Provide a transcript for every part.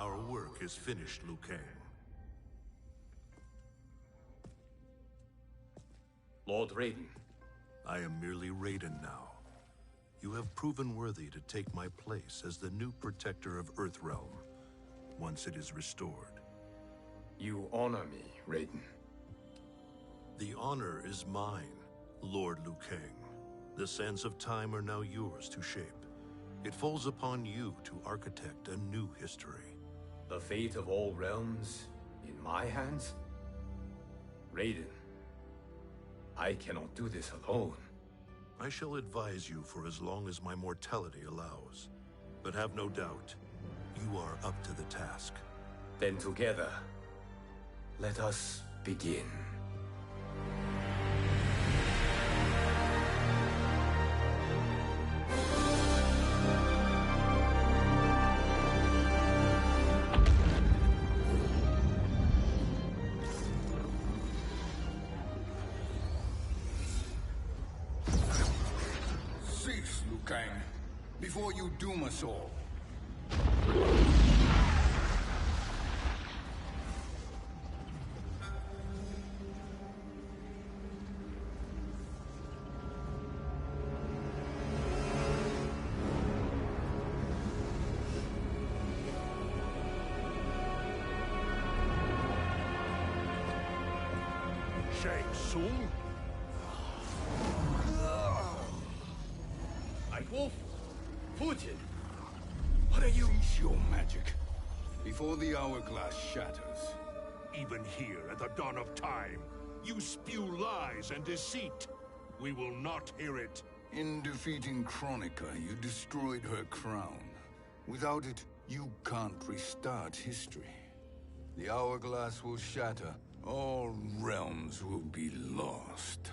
Our work is finished, Liu Kang. Lord Raiden. I am merely Raiden now. You have proven worthy to take my place as the new protector of Earthrealm, once it is restored. You honor me, Raiden. The honor is mine, Lord Liu Kang. The sands of time are now yours to shape. It falls upon you to architect a new history. The fate of all realms in my hands? Raiden, I cannot do this alone. I shall advise you for as long as my mortality allows. But have no doubt, you are up to the task. Then together, let us begin. Cease, Liu Kang, before you doom us all. Shang Tsung? Wolf, Fujin, what are you? Cease your magic, before the hourglass shatters. Even here at the dawn of time, you spew lies and deceit. We will not hear it. In defeating Kronika, you destroyed her crown. Without it, you can't restart history. The hourglass will shatter. All realms will be lost.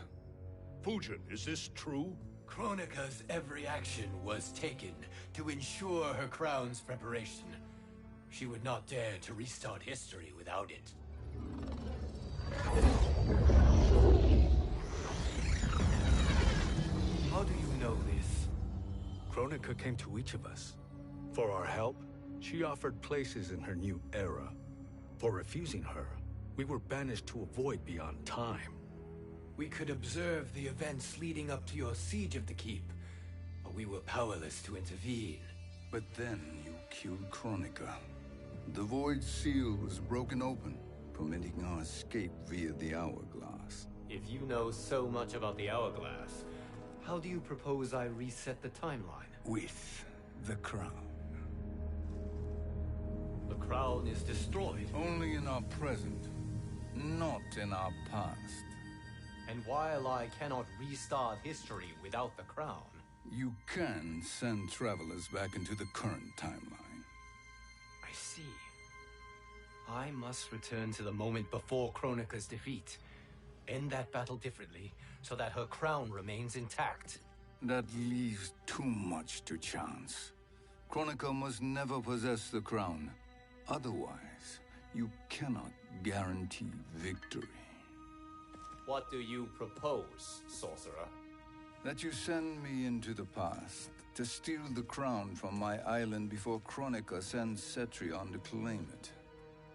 Fujin, is this true? Kronika's every action was taken to ensure her crown's preparation. She would not dare to restart history without it. How do you know this? Kronika came to each of us. For our help, she offered places in her new era. For refusing her, we were banished to a void beyond time. We could observe the events leading up to your siege of the keep, but we were powerless to intervene. But then you killed Kronika. The Void Seal was broken open, permitting our escape via the hourglass. If you know so much about the hourglass, how do you propose I reset the timeline? With the crown. The crown is destroyed. Only in our present, not in our past. And while I cannot restart history without the crown... You can send travelers back into the current timeline. I see. I must return to the moment before Kronika's defeat. End that battle differently, so that her crown remains intact. That leaves too much to chance. Kronika must never possess the crown. Otherwise, you cannot guarantee victory. What do you propose, sorcerer? That you send me into the past to steal the crown from my island before Kronika sends Cetrion to claim it.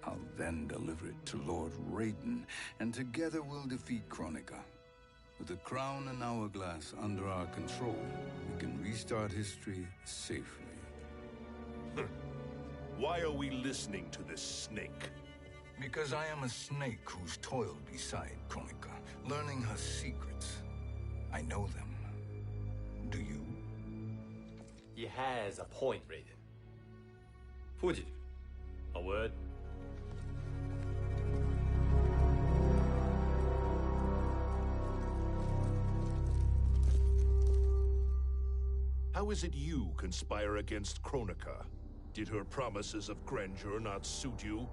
I'll then deliver it to Lord Raiden, and together we'll defeat Kronika. With the crown and hourglass under our control, we can restart history safely. Why are we listening to this snake? Because I am a snake who's toiled beside Kronika, learning her secrets. I know them. Do you? He has a point, Raiden. Fujin, a word? How is it you conspire against Kronika? Did her promises of grandeur not suit you?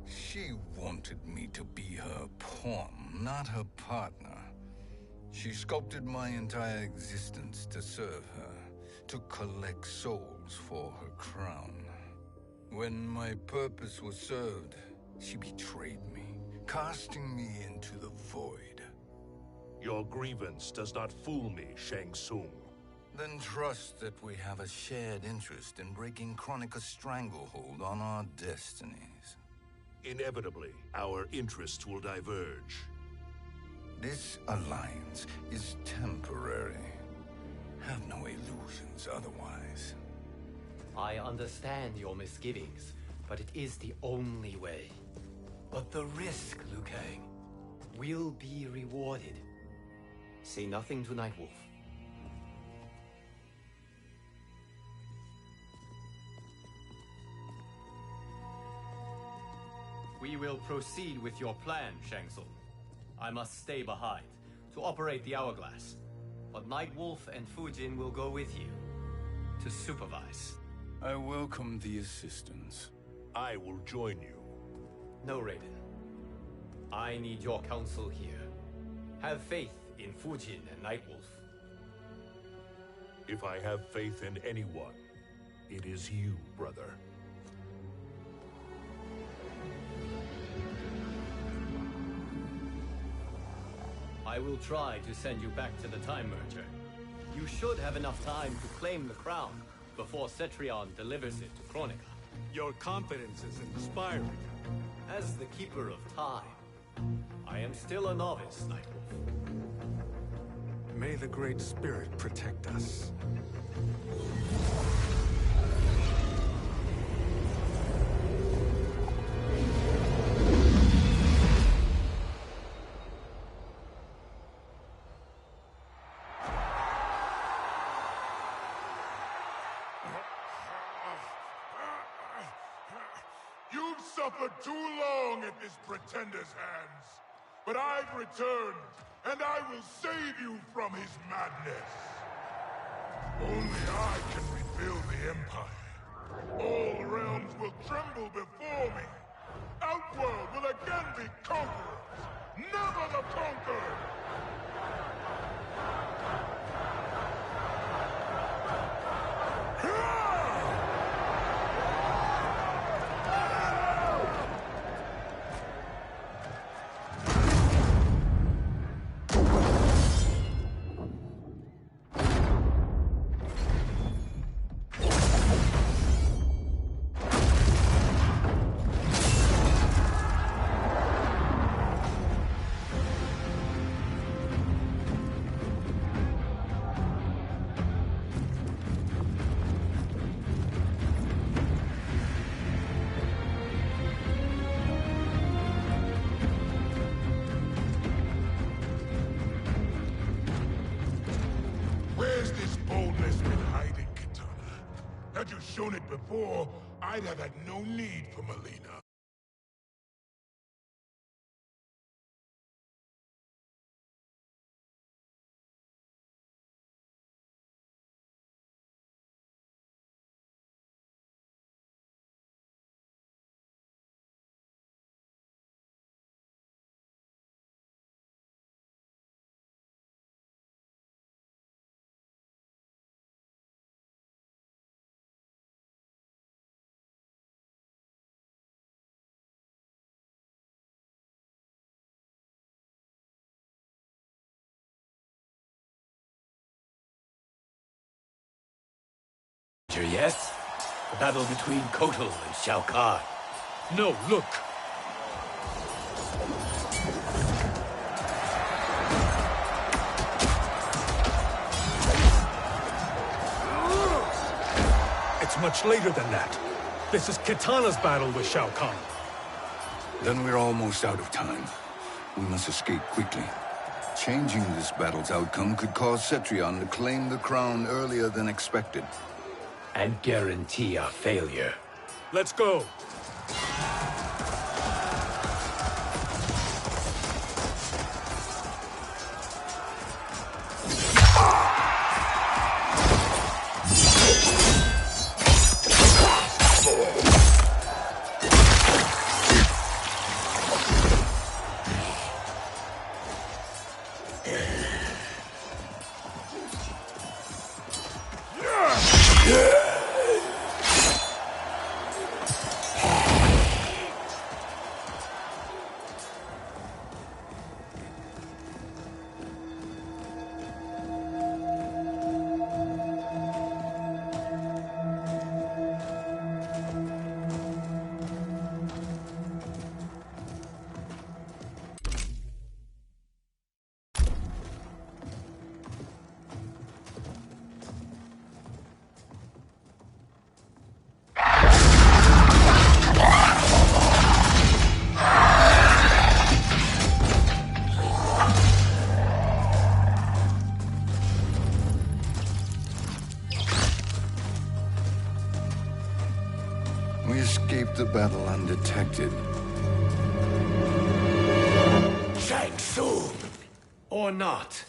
She wanted me to be her pawn, not her partner. She sculpted my entire existence to serve her, to collect souls for her crown. When my purpose was served, she betrayed me, casting me into the void. Your grievance does not fool me, Shang Tsung. Then trust that we have a shared interest in breaking Kronika's stranglehold on our destinies. Inevitably, our interests will diverge. This alliance is temporary. Have no illusions otherwise. I understand your misgivings, but it is the only way. But the risk, Liu Kang, will be rewarded. Say nothing to Nightwolf. We will proceed with your plan, Shang Tsung. I must stay behind to operate the Hourglass. But Nightwolf and Fujin will go with you to supervise. I welcome the assistance. I will join you. No, Raiden. I need your counsel here. Have faith in Fujin and Nightwolf. If I have faith in anyone, it is you, brother. I will try to send you back to the Time Merger. You should have enough time to claim the crown before Cetrion delivers it to Kronika. Your confidence is inspiring. As the Keeper of Time, I am still a novice, Nightwolf. May the Great Spirit protect us. You've suffered too long at this pretender's hands. But I've returned, and I will save you from his madness. Only I can rebuild the Empire. All realms will tremble before me. Outworld will again be conquerors, never the conquered! Where's this boldness been hiding, Kitana? Had you shown it before, I'd have had no need for Melina. Yes? The battle between Kotal and Shao Kahn. No, look! It's much later than that. This is Kitana's battle with Shao Kahn. Then we're almost out of time. We must escape quickly. Changing this battle's outcome could cause Cetrion to claim the crown earlier than expected. And guarantee our failure. Let's go! we escaped the battle undetected. Shang Tsung! Or not.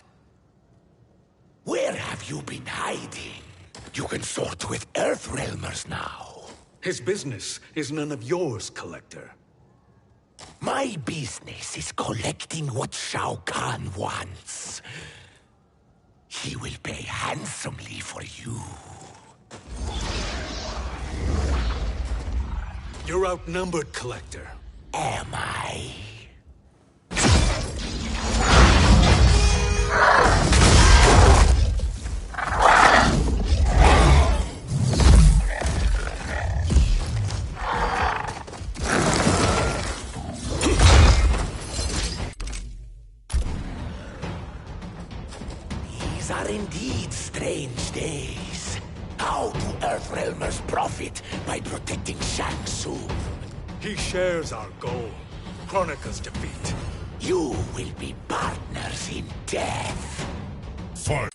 Where have you been hiding? You can sort with Earthrealmers now. His business is none of yours, Collector. My business is collecting what Shao Kahn wants. He will pay handsomely for you. You're outnumbered, Collector. Am I? These are indeed strange days. How do Earthrealmers profit by protecting Shang Tsung? He shares our goal. Kronika's defeat. You will be partners in death. Fight!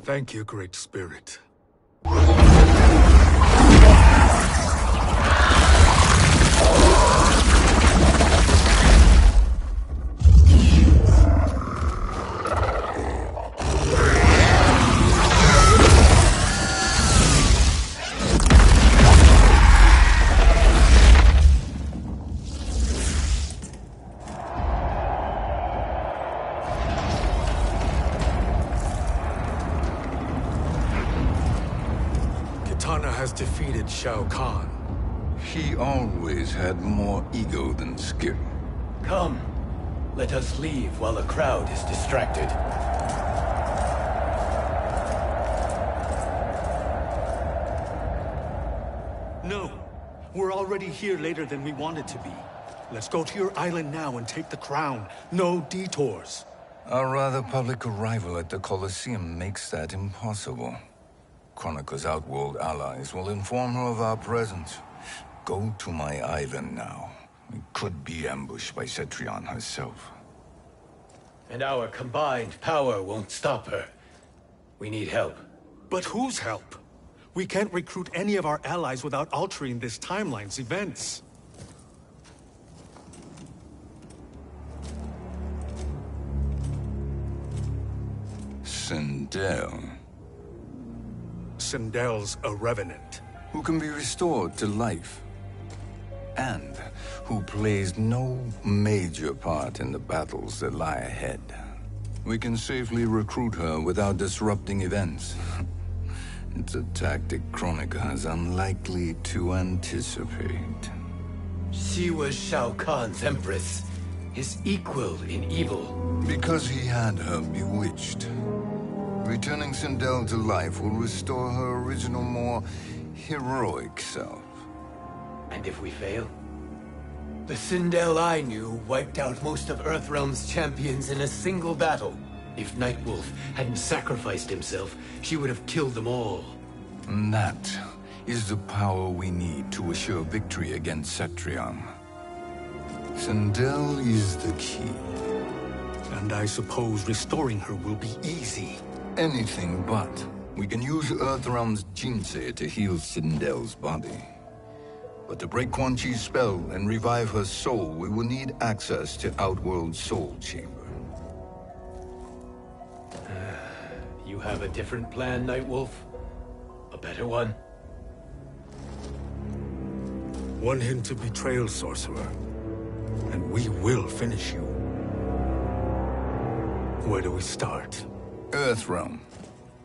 Thank you, Great Spirit. Kitana has defeated Shao Kahn. He always had more ego than skill. Come, let us leave while the crowd is distracted. No, we're already here later than we wanted to be. Let's go to your island now and take the crown. No detours. Our rather public arrival at the Colosseum makes that impossible. Kronika's outworld allies will inform her of our presence. Go to my island now. We could be ambushed by Cetrion herself. And our combined power won't stop her. We need help. But whose help? We can't recruit any of our allies without altering this timeline's events. Sindel, Sindel's a revenant. who can be restored to life, and who plays no major part in the battles that lie ahead. We can safely recruit her without disrupting events. It's a tactic Kronika is unlikely to anticipate. She was Shao Kahn's empress, his equal in evil. Because he had her bewitched. Returning Sindel to life will restore her original, more heroic self. And if we fail? The Sindel I knew wiped out most of Earthrealm's champions in a single battle. If Nightwolf hadn't sacrificed himself, she would have killed them all. And that is the power we need to assure victory against Cetrion. Sindel is the key. And I suppose restoring her will be easy. Anything but. We can use Earthrealm's Jinsei to heal Sindel's body. But to break Quan Chi's spell and revive her soul, we will need access to Outworld's Soul Chamber. You have a different plan, Nightwolf? A better one? One hint of betrayal, sorcerer, and we will finish you. Where do we start? Earthrealm.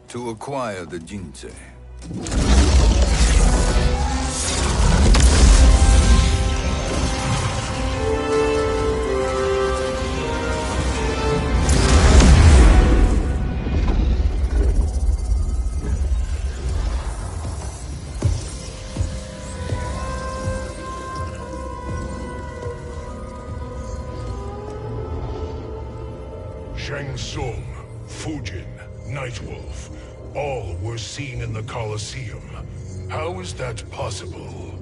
To acquire the Jinsei. Shang Tsung, Fujin, Nightwolf, all were seen in the Colosseum. How is that possible?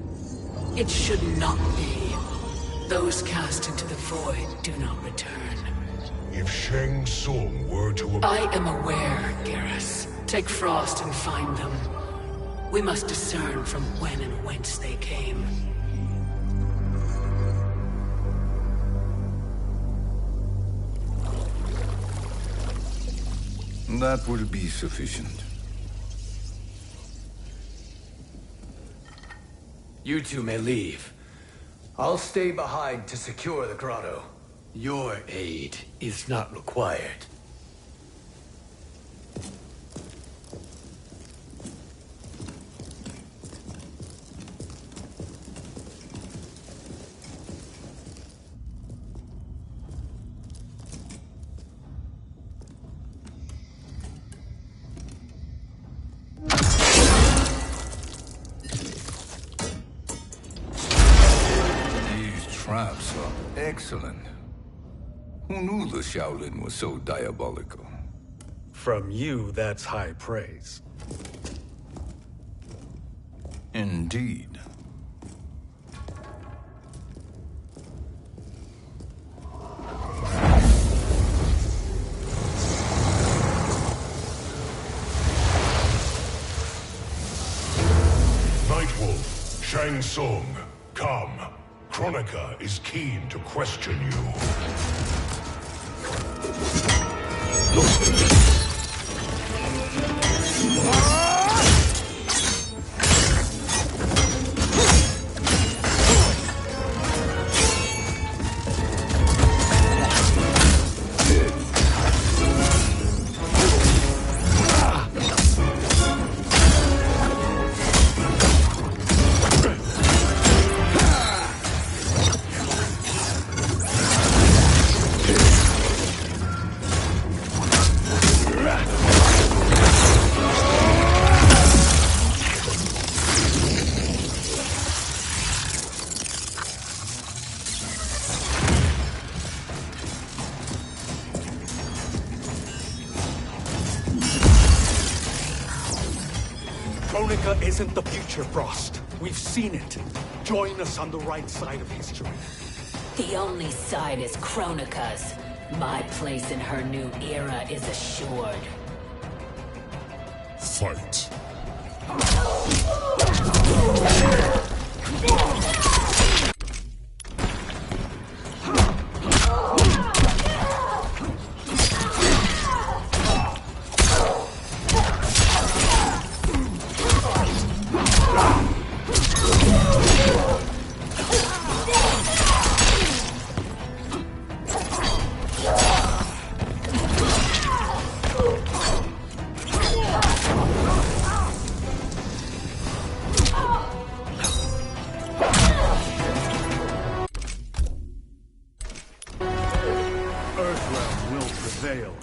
It should not be. Those cast into the void do not return. If Shang Tsung were to... I am aware, Garrus. Take Frost and find them. We must discern from when and whence they came. That will be sufficient. You two may leave. I'll stay behind to secure the grotto. Your aid is not required. Traps are excellent. Who knew the Shaolin was so diabolical? From you, that's high praise. Indeed. Nightwolf, Shang Tsung, come. Kronika is keen to question you. Kronika isn't the future, Frost. We've seen it. Join us on the right side of history. The only side is Kronika's. My place in her new era is assured. Fight. Earthrealm will prevail.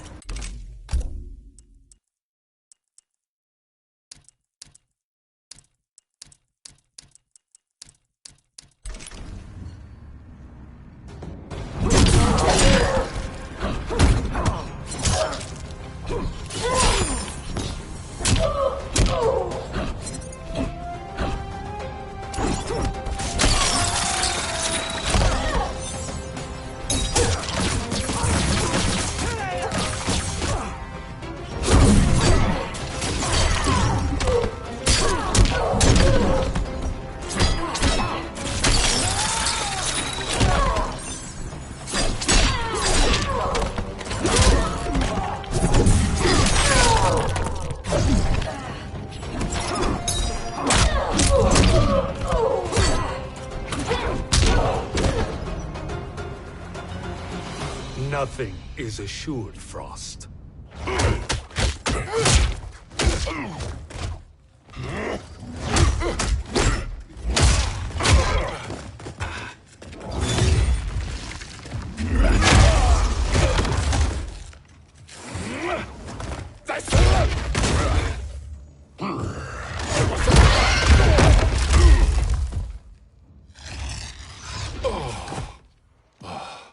Nothing is assured, Frost.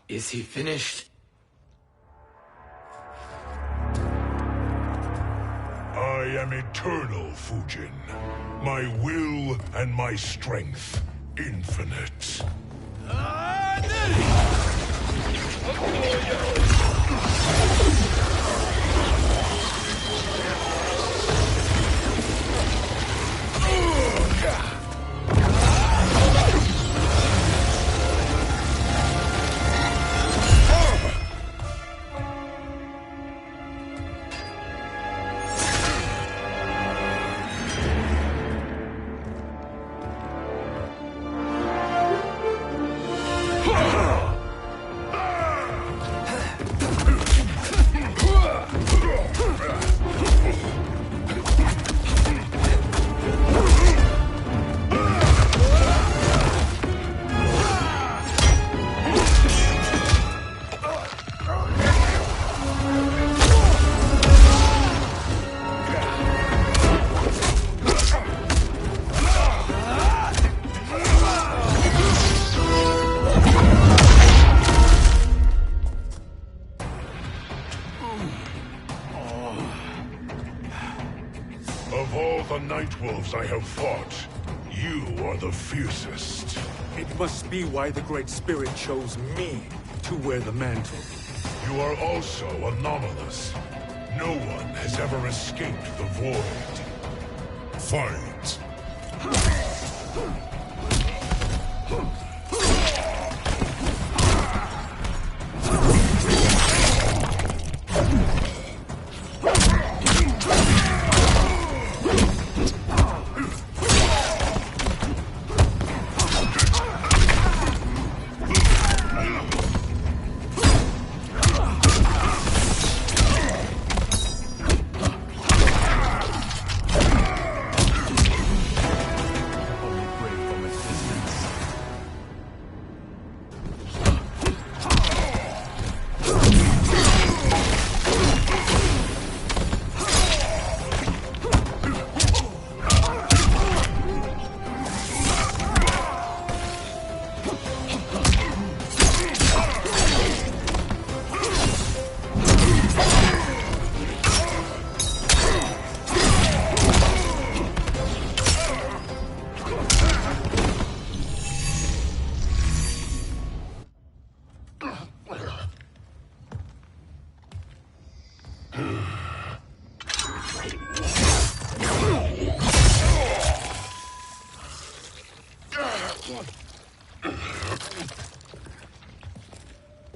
Is he finished? I am eternal, Fujin. My will and my strength infinite. Of all the Nightwolves I have fought, you are the fiercest. It must be why the Great Spirit chose me to wear the mantle. You are also anomalous. No one has ever escaped the void. Fight!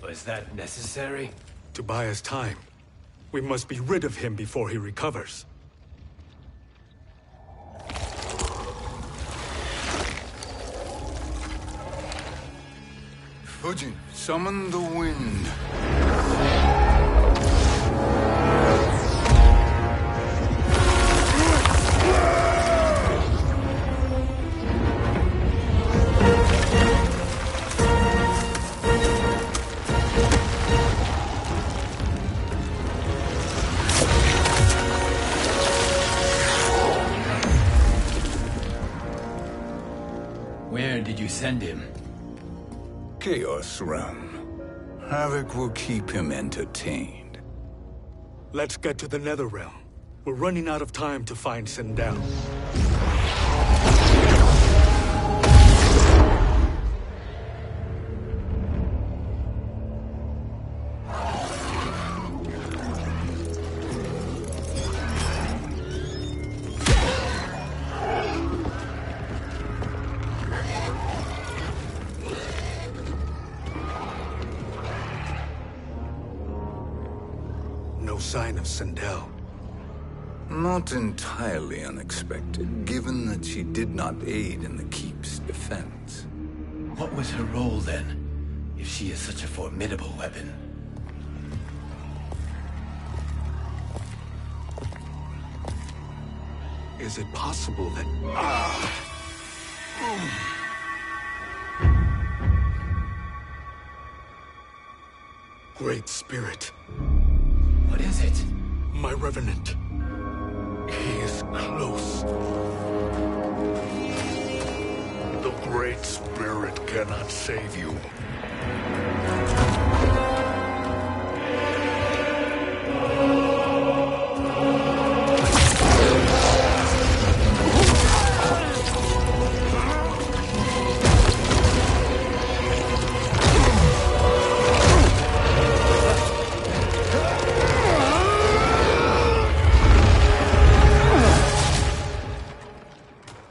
Was that necessary? To buy us time. We must be rid of him before he recovers. Fujin, summon the wind. Where did you send him? Chaos Realm. Havoc will keep him entertained. Let's get to the Netherrealm. We're running out of time to find Sindel. No sign of Sindel. Not entirely unexpected, given that she did not aid in the Keep's defense. What was her role then, if she is such a formidable weapon? Is it possible that... Great Spirit. What is it? My Revenant. He is close. The Great Spirit cannot save you.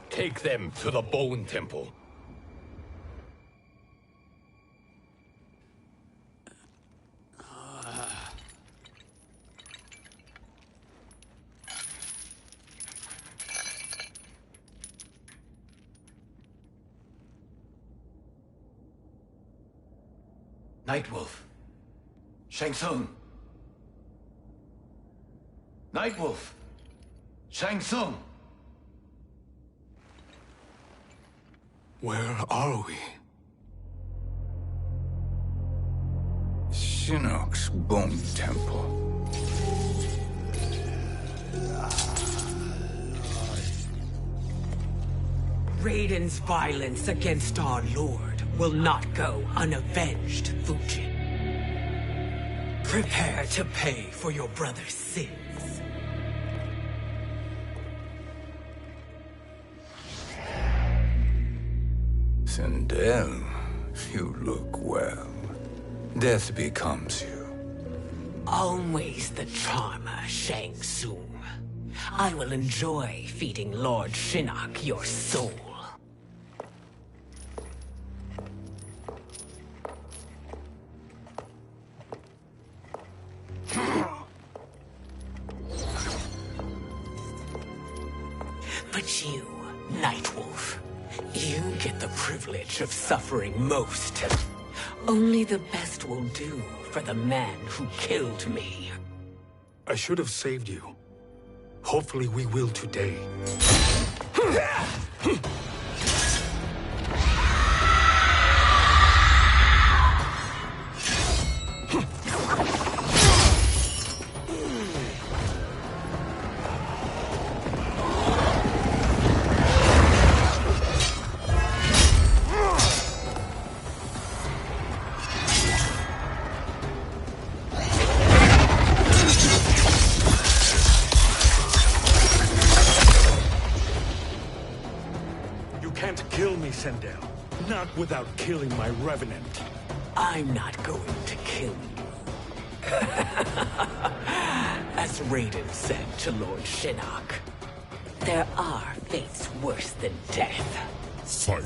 Take them to the Bone Temple. Nightwolf. Shang Tsung. Nightwolf. Shang Tsung. Where are we? Shinnok's Bone Temple. Raiden's violence against our Lord will not go unavenged, Fujin. Prepare to pay for your brother's sins. Sindel, you look well. Death becomes you. Always the charmer, Shang Tsung. I will enjoy feeding Lord Shinnok your soul. But you, Nightwolf, you get the privilege of suffering most. Only the best will do for the man who killed me. I should have saved you. Hopefully we will today. Sindel. Not without killing my Revenant. I'm not going to kill you. As Raiden said to Lord Shinnok, there are fates worse than death. Fight.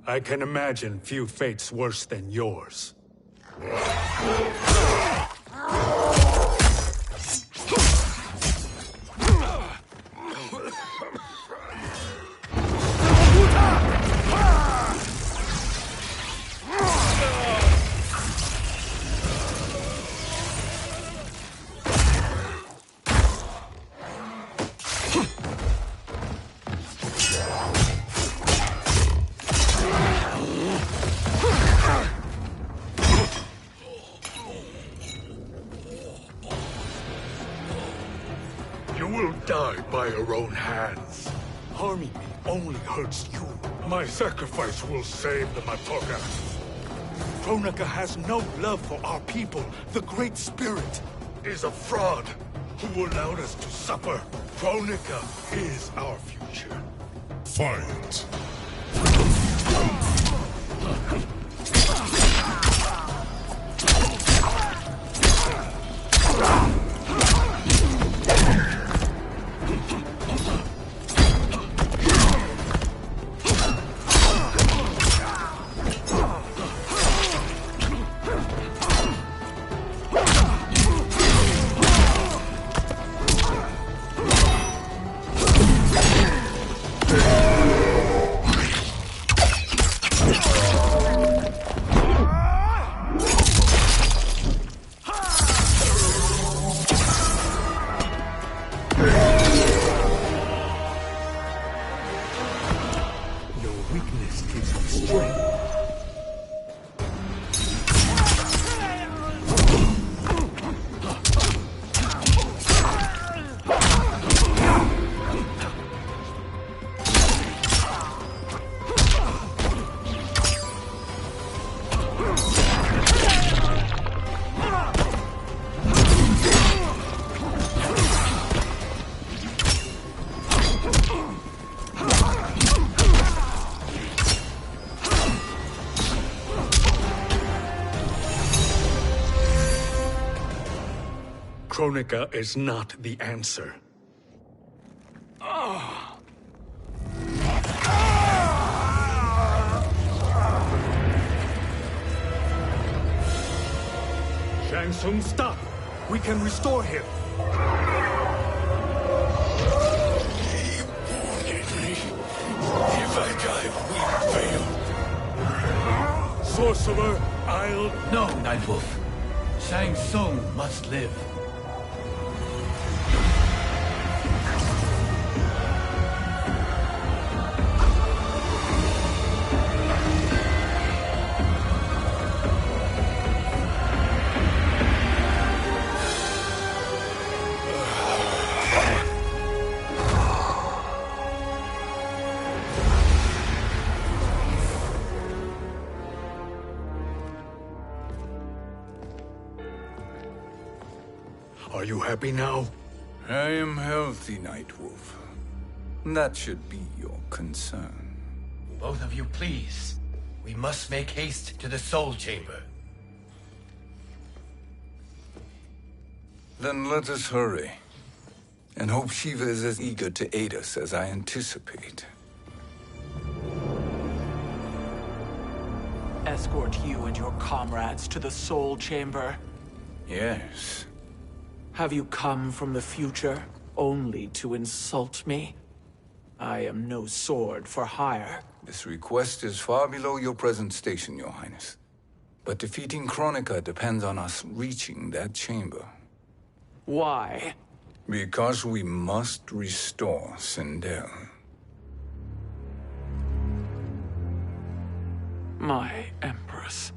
I can imagine few fates worse than yours. You will die by your own hands. Harming me only hurts you. My sacrifice will save the Matoka. Kronika has no love for our people. The Great Spirit Is a fraud who allowed us to suffer. Kronika is our future. Fight! weakness gives me strength. Kronika is not the answer. Shang Tsung, stop! We can restore him! If I die, we fail. Sorcerer, I'll... No, Nightwolf. Shang Tsung must live. Are you happy now? I am healthy, Nightwolf. That should be your concern. Both of you, please. We must make haste to the Soul Chamber. Then let us hurry. And hope Shiva is as eager to aid us as I anticipate. Escort you and your comrades to the Soul Chamber? Yes. Have you come from the future only to insult me? I am no sword for hire. This request is far below your present station, Your Highness. But defeating Kronika depends on us reaching that chamber. Why? Because we must restore Sindel. My Empress.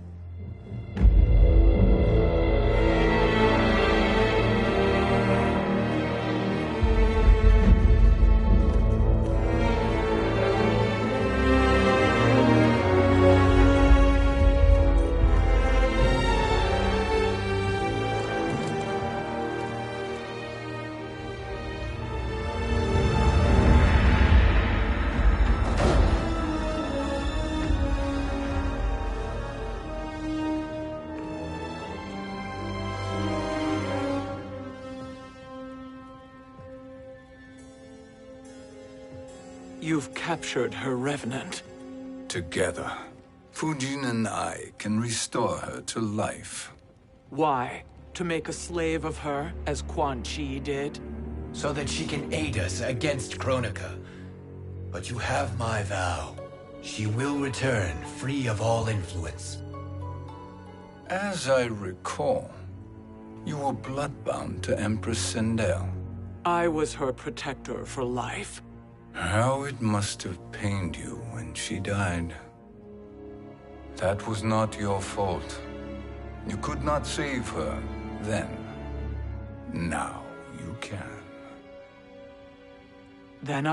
You've captured her revenant. Together, Fujin and I can restore her to life. Why? To make a slave of her, as Quan Chi did? So that she can aid us against Kronika. But you have my vow. She will return free of all influence. As I recall, you were bloodbound to Empress Sindel. I was her protector for life. How it must have pained you when she died. That was not your fault. You could not save her then. Now you can. Then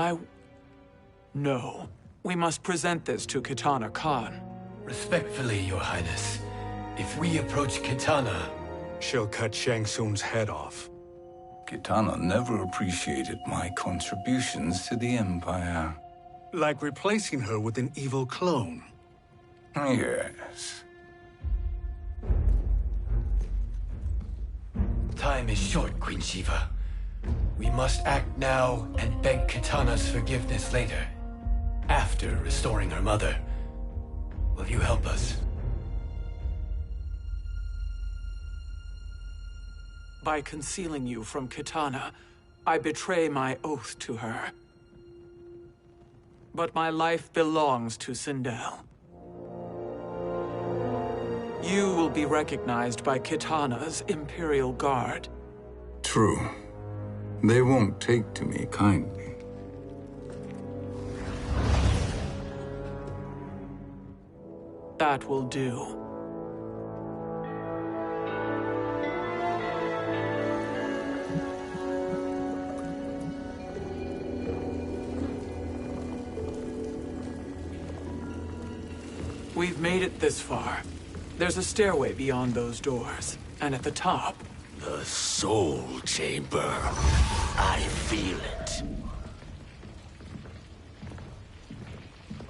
No. We must present this to Kitana Khan. Respectfully, Your Highness, if we approach Kitana... She'll cut Shang Tsung's head off. Kitana never appreciated my contributions to the Empire. Like replacing her with an evil clone. Yes. Time is short, Queen Shiva. We must act now and beg Kitana's forgiveness later. After restoring her mother. Will you help us? By concealing you from Kitana, I betray my oath to her. But my life belongs to Sindel. You will be recognized by Kitana's Imperial Guard. True. They won't take to me kindly. That will do. We've made it this far. There's a stairway beyond those doors, and at the top... The Soul Chamber. I feel it.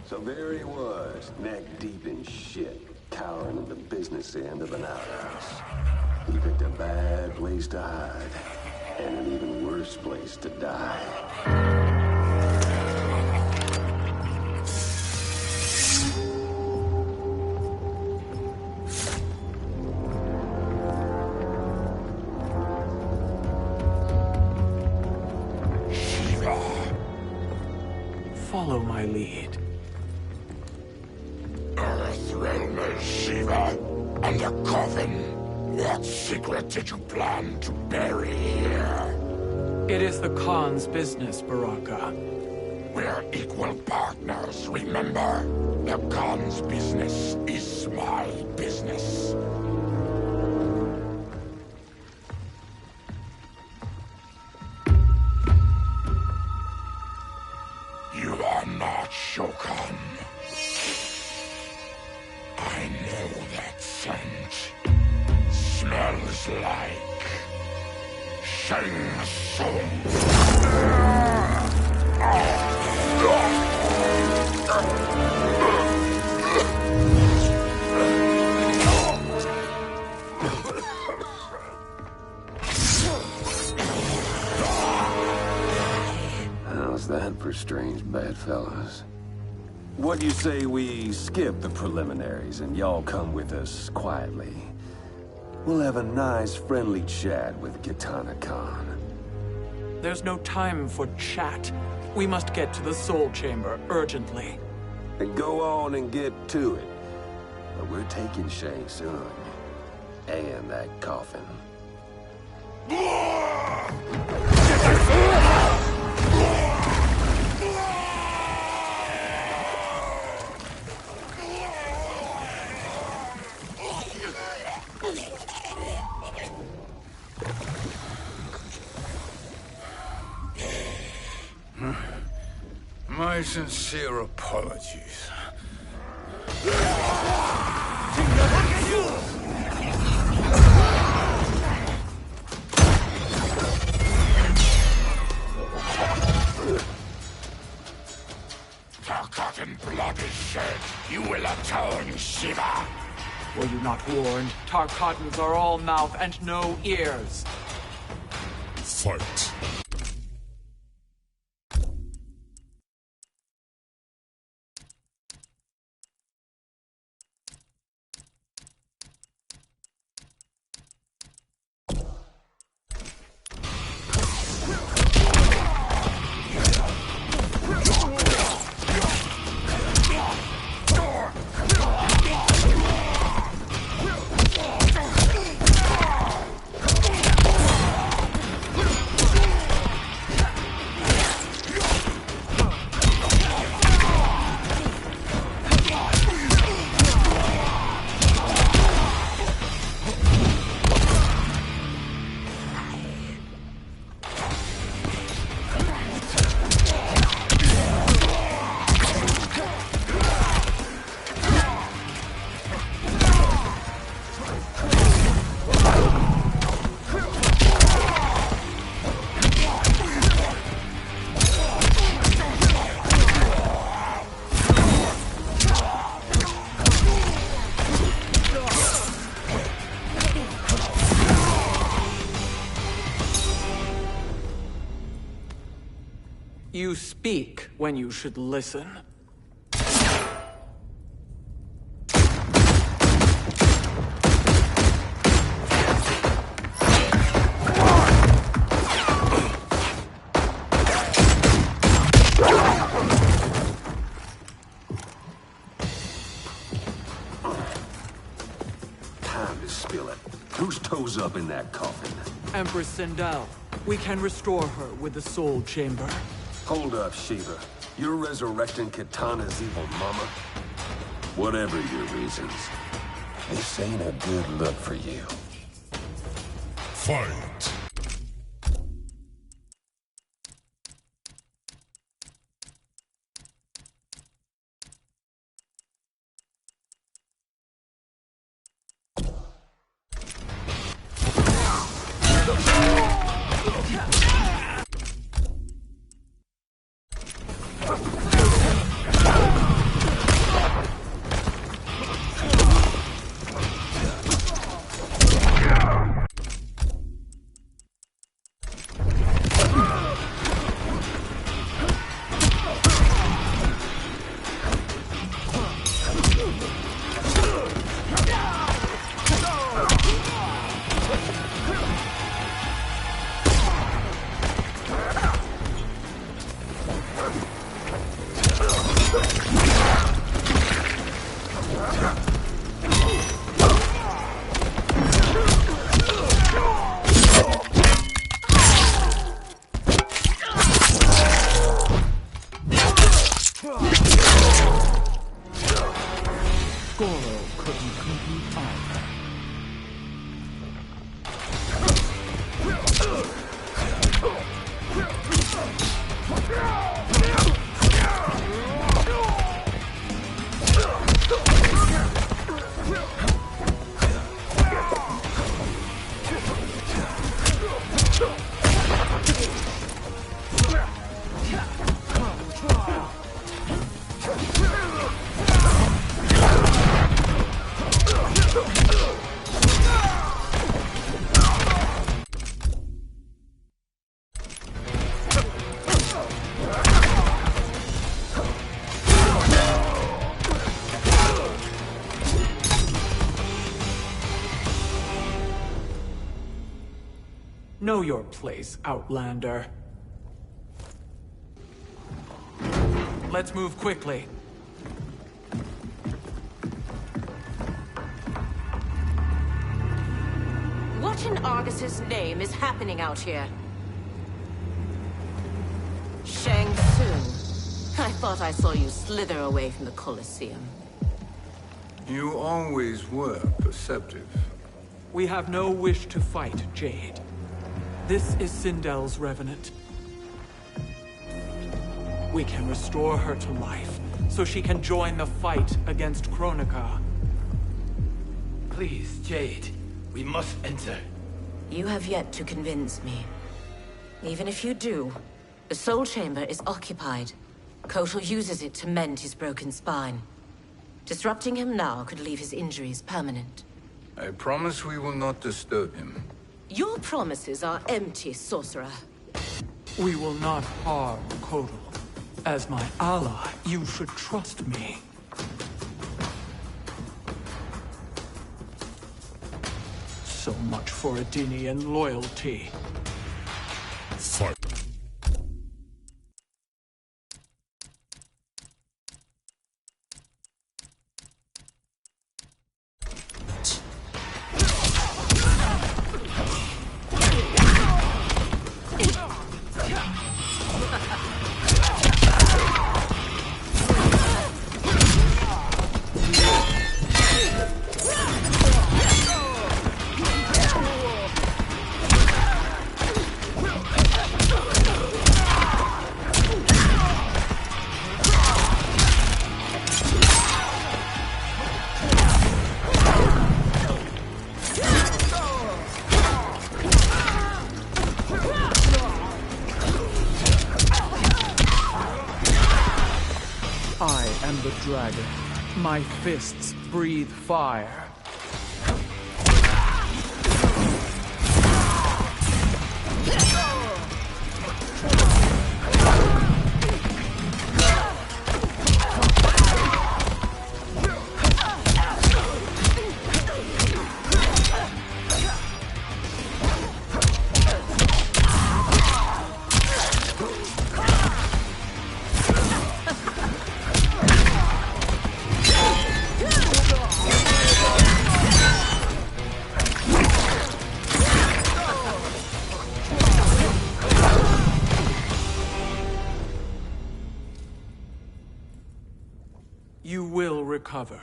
So there he was, neck deep in shit, cowering in the business end of an outhouse. He picked a bad place to hide, and an even worse place to die. Follow my lead. Earthrealmer Shiva, and a coffin. What secret did you plan to bury here? It is the Khan's business, Baraka. We're equal partners, remember? The Khan's business is my business. You are not Shokan. I know that scent. Smells like Shang Tsung. How's that for strange bedfellows? What do you say we skip the preliminaries and y'all come with us quietly? We'll have a nice friendly chat with Kitana Khan. There's no time for chat. We must get to the Soul Chamber urgently. And go on and get to it. But we're taking Shang Tsung. And that coffin. My sincere apologies. Tarkatan blood is shed. You will atone, Shiva. Were you not warned? Tarkatans are all mouth and no ears. Fight. You speak when you should listen. Time to spill it. Whose toes up in that coffin? Empress Sindel. We can restore her with the Soul Chamber. Hold up, Shiva. You're resurrecting Kitana's evil mama? Whatever your reasons, this ain't a good look for you. Fight! Know your place, Outlander. Let's move quickly. What in Argus's name is happening out here? Shang Tsung. I thought I saw you slither away from the Colosseum. You always were perceptive. We have no wish to fight, Jade. This is Sindel's Revenant. We can restore her to life, so she can join the fight against Kronika. Please, Jade. We must enter. You have yet to convince me. Even if you do, the Soul Chamber is occupied. Kotal uses it to mend his broken spine. Disrupting him now could leave his injuries permanent. I promise we will not disturb him. Your promises are empty, sorcerer. We will not harm Kotal. As my ally, you should trust me. So much for Adenian loyalty. Fight! I am the dragon. My fists breathe fire. You will recover.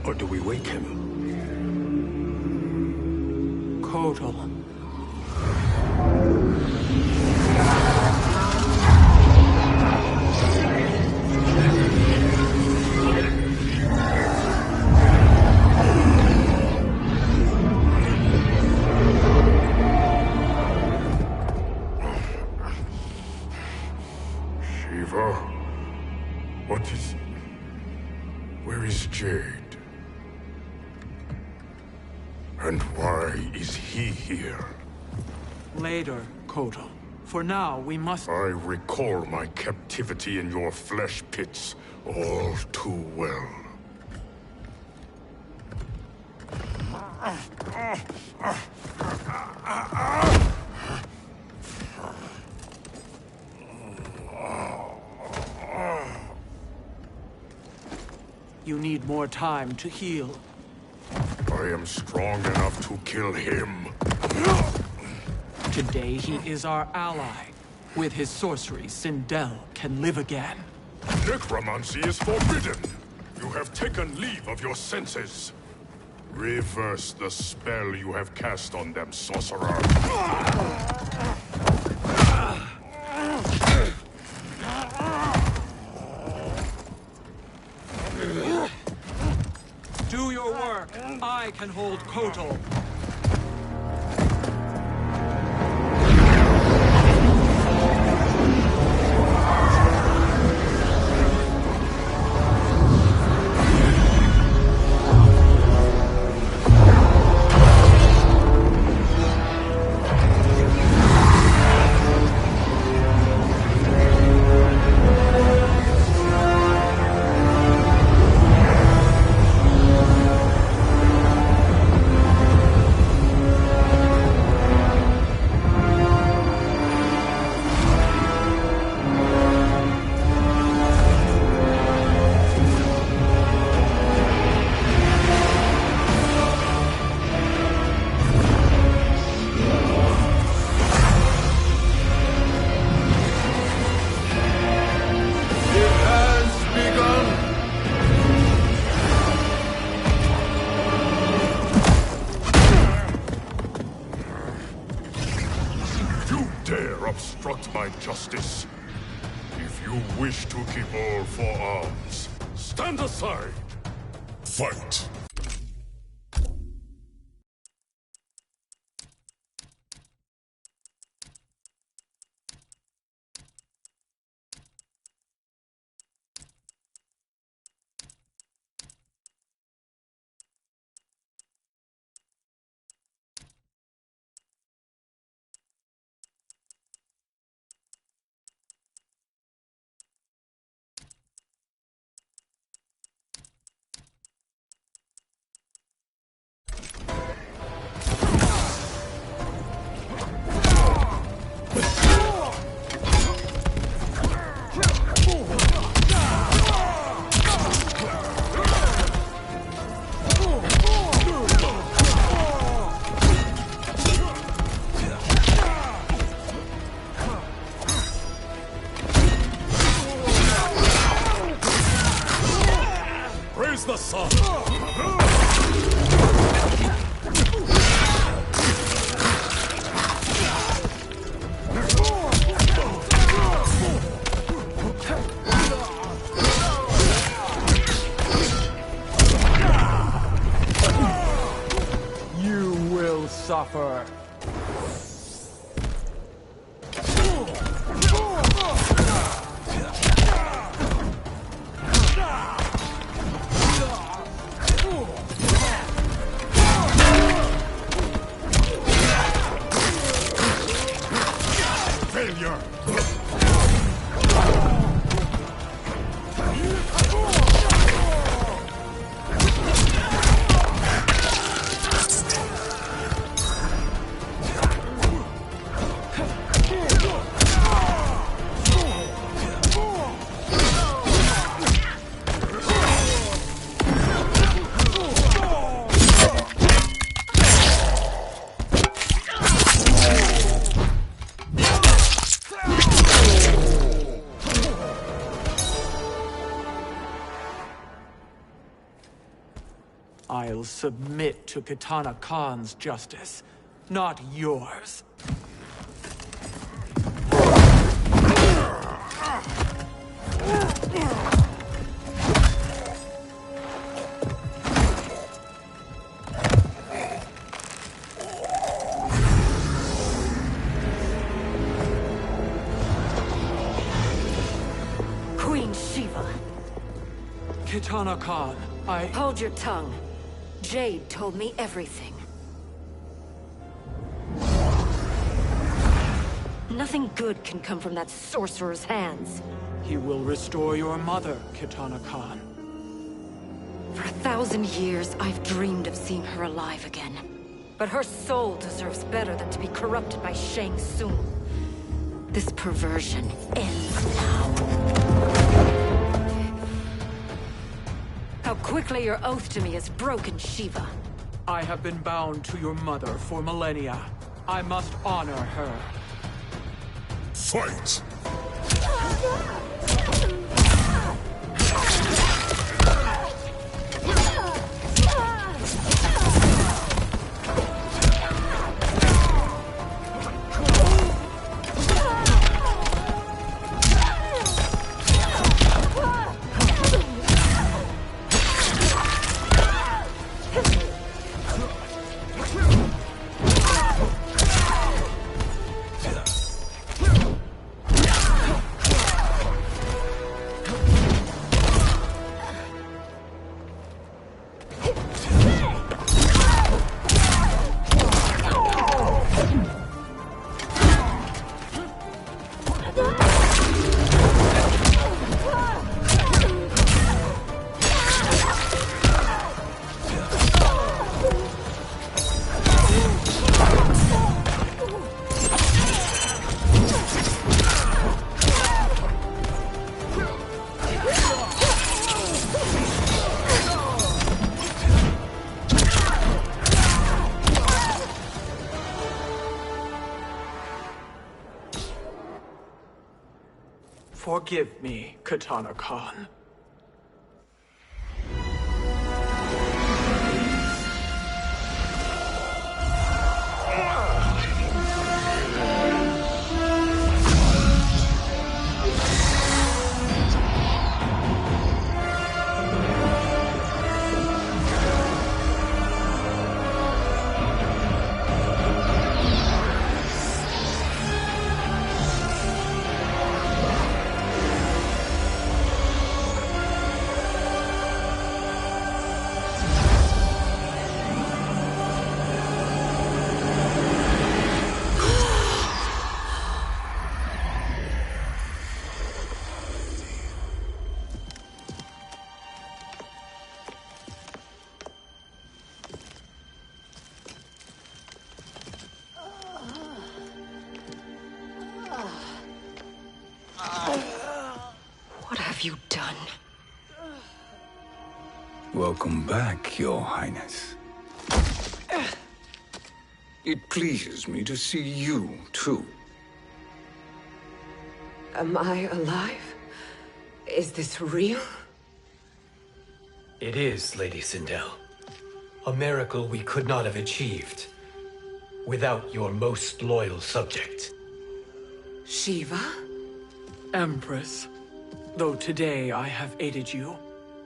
Or do we wake him? Kotal. Shiva? What is... Where is Jade? And why is he here? Later, Kotal. For now, we must... I recall my captivity in your flesh pits all too well. You need more time to heal. I am strong enough to kill him. Today he is our ally. With his sorcery, Sindel can live again. Necromancy is forbidden. You have taken leave of your senses. Reverse the spell you have cast on them, sorcerer. Do your work. I can hold Kotal. Obstruct my justice. If you wish to keep all four arms, stand aside. Fight. Praise the sun! offer. Failure! I'll submit to Kitana Khan's justice, not yours. Queen Shiva. Kitana Khan, Hold your tongue. Jade told me everything. Nothing good can come from that sorcerer's hands. He will restore your mother, Kitana Khan. For 1,000 years, I've dreamed of seeing her alive again. But her soul deserves better than to be corrupted by Shang Tsung. This perversion ends now. How quickly your oath to me is broken, Shiva. I have been bound to your mother for millennia. I must honor her. Fight! Forgive me, Kitana Khan. What have you done? Welcome back, Your Highness. It pleases me to see you, too. Am I alive? Is this real? It is, Lady Sindel. A miracle we could not have achieved without your most loyal subject. Shiva? Empress, though today I have aided you,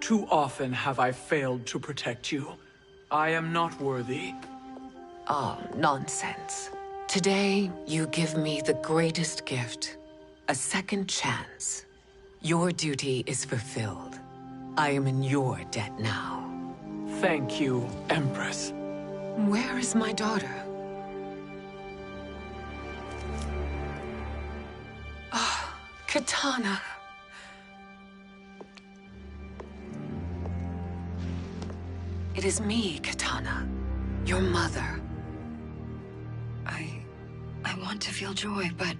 too often have I failed to protect you. I am not worthy. Oh, nonsense. Today, you give me the greatest gift. A second chance. Your duty is fulfilled. I am in your debt now. Thank you, Empress. Where is my daughter? Ah, Katana. It is me, Katana. Your mother. I want to feel joy, but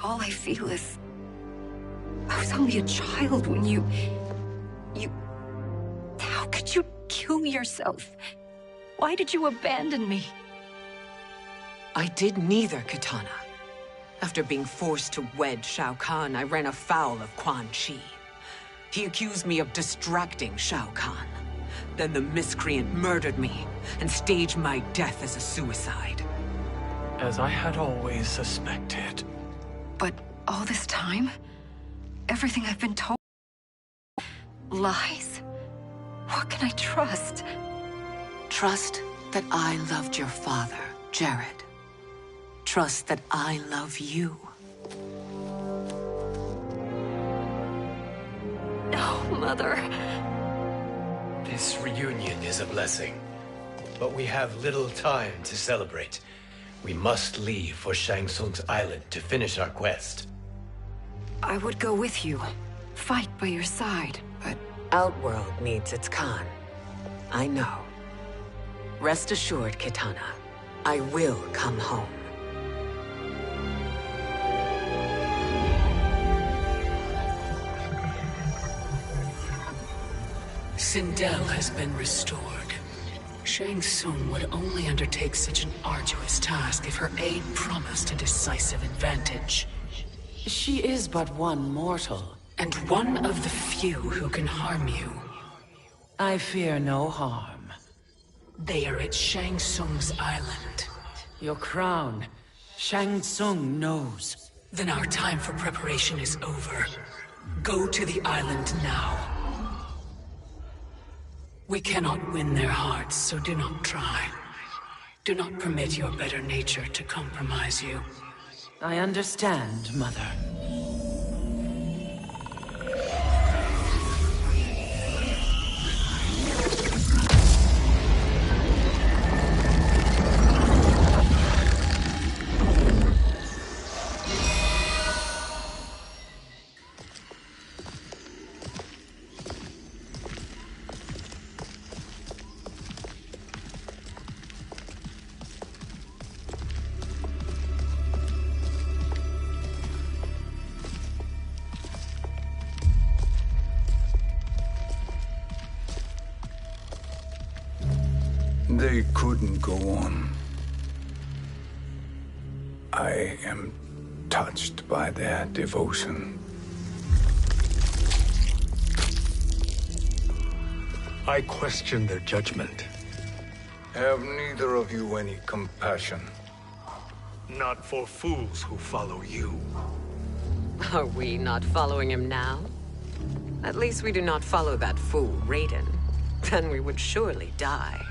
all I feel is... I was only a child when you... How could you kill yourself? Why did you abandon me? I did neither, Katana. After being forced to wed Shao Kahn, I ran afoul of Quan Chi. He accused me of distracting Shao Kahn. Then the miscreant murdered me and staged my death as a suicide. As I had always suspected. But all this time? Everything I've been told... lies? What can I trust? Trust that I loved your father, Jared. Trust that I love you. No, Mother. This reunion is a blessing, but we have little time to celebrate. We must leave for Shang Tsung's island to finish our quest. I would go with you. Fight by your side, but... Outworld needs its Khan. I know. Rest assured, Katana. I will come home. Sindel has been restored. Shang Tsung would only undertake such an arduous task if her aid promised a decisive advantage. She is but one mortal, and one of the few who can harm you. I fear no harm. They are at Shang Tsung's island. Your crown, Shang Tsung knows. Then our time for preparation is over. Go to the island now. We cannot win their hearts, so do not try. Do not permit your better nature to compromise you. I understand, Mother. They couldn't go on. I am touched by their devotion. I question their judgment. Have neither of you any compassion? Not for fools who follow you. Are we not following him now? At least we do not follow that fool, Raiden. Then we would surely die.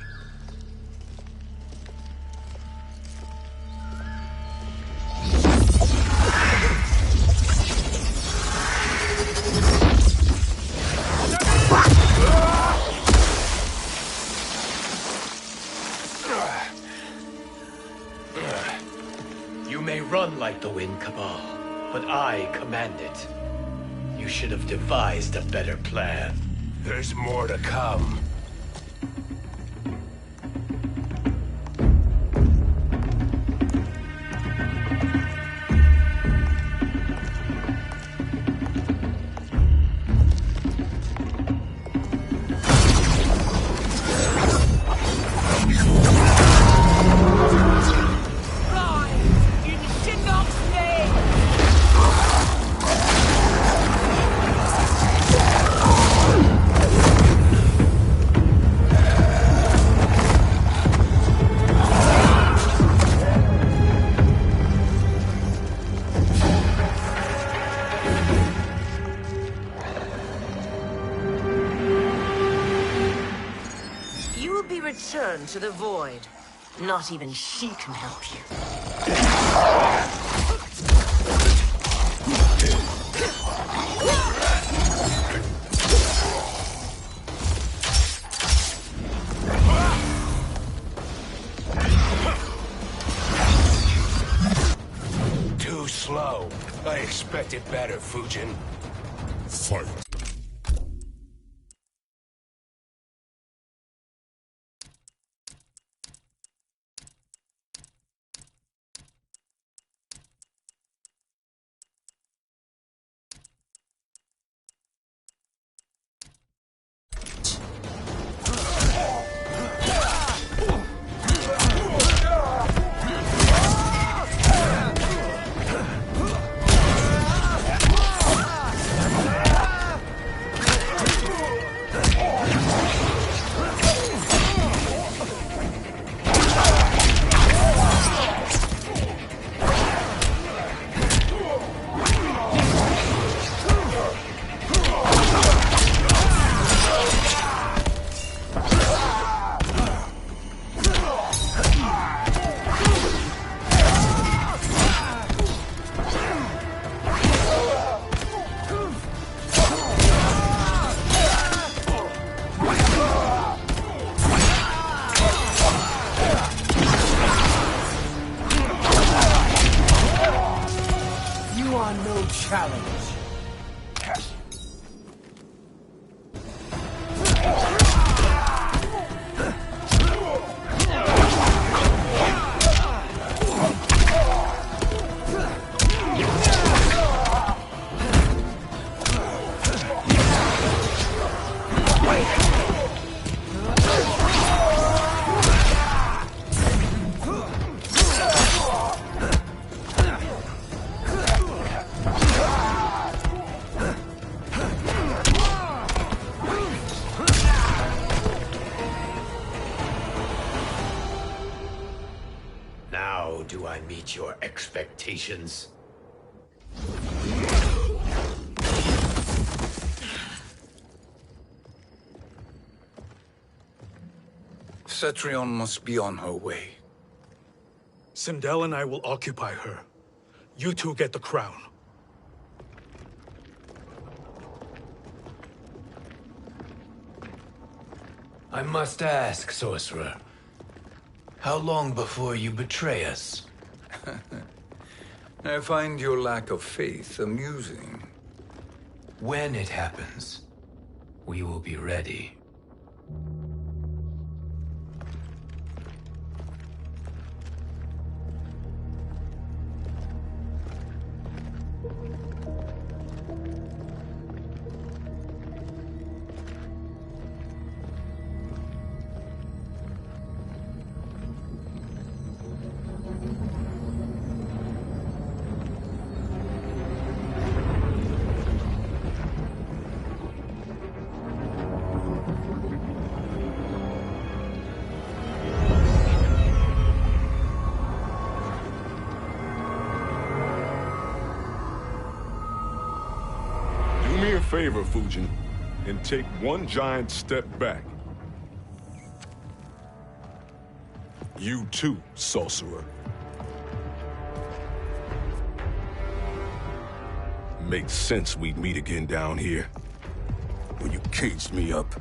You may run like the wind, Cabal, but I command it. You should have devised a better plan. There's more to come. Return to the void. Not even she can help you. Too slow. I expected better, Fujin. Fight. Do I meet your expectations? Cetrion must be on her way. Sindel and I will occupy her. You two get the crown. I must ask, sorcerer. How long before you betray us? I find your lack of faith amusing. When it happens, we will be ready. Favor, Fujin, and take one giant step back. You too, sorcerer. Makes sense we'd meet again down here. When you caged me up,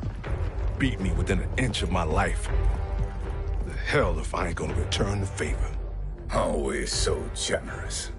beat me within an inch of my life. The hell if I ain't gonna return the favor. Always so generous.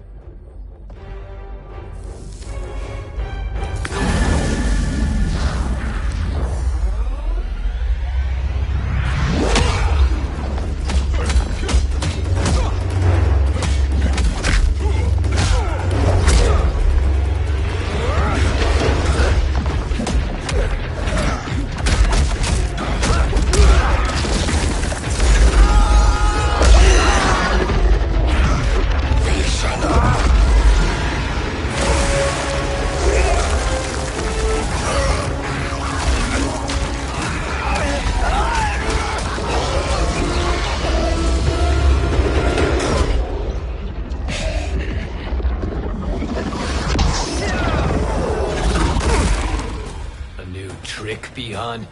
Beyond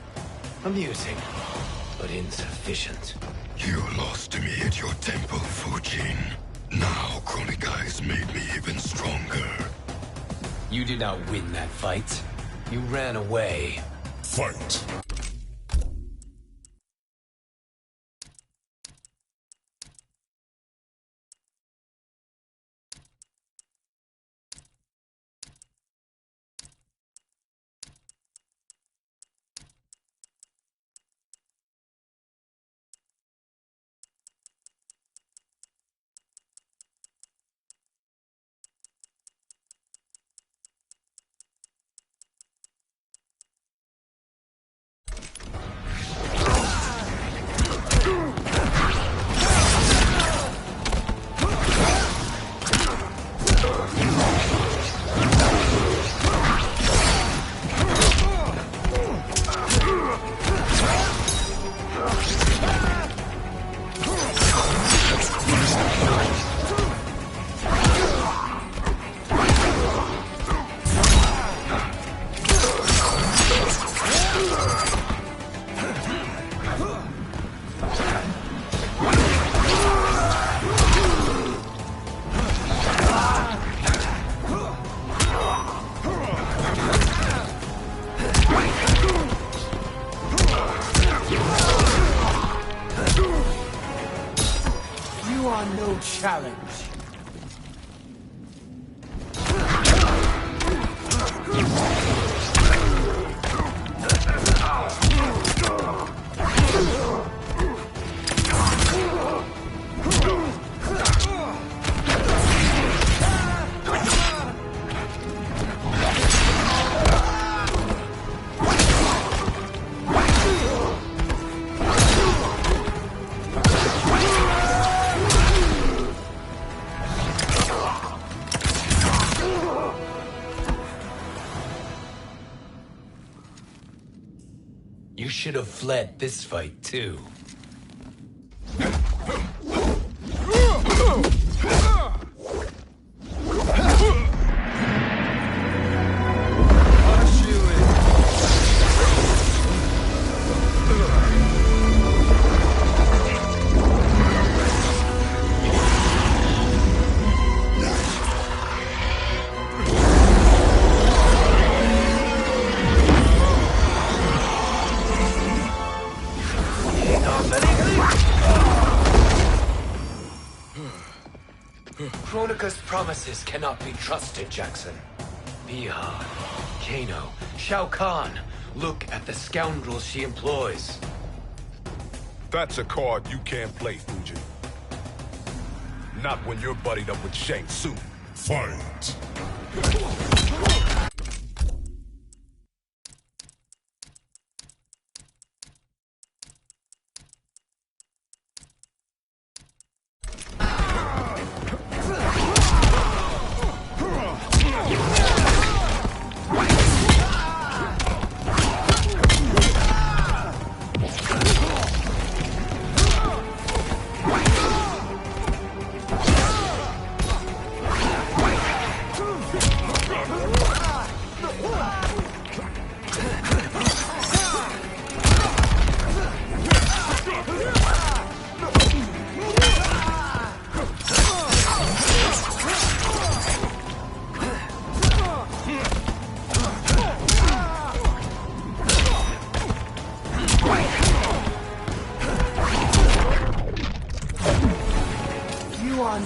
amusing, but insufficient. You lost to me at your temple, Fujin. Now Kronika has made me even stronger. You did not win that fight. You ran away. Fight! Challenge. You should have fled this fight, too. Kronika's promises cannot be trusted, Jackson. Bihan, Kano, Shao Kahn. Look at the scoundrels she employs. That's a card you can't play, Fujin. Not when you're buddied up with Shang Tsung. Fight!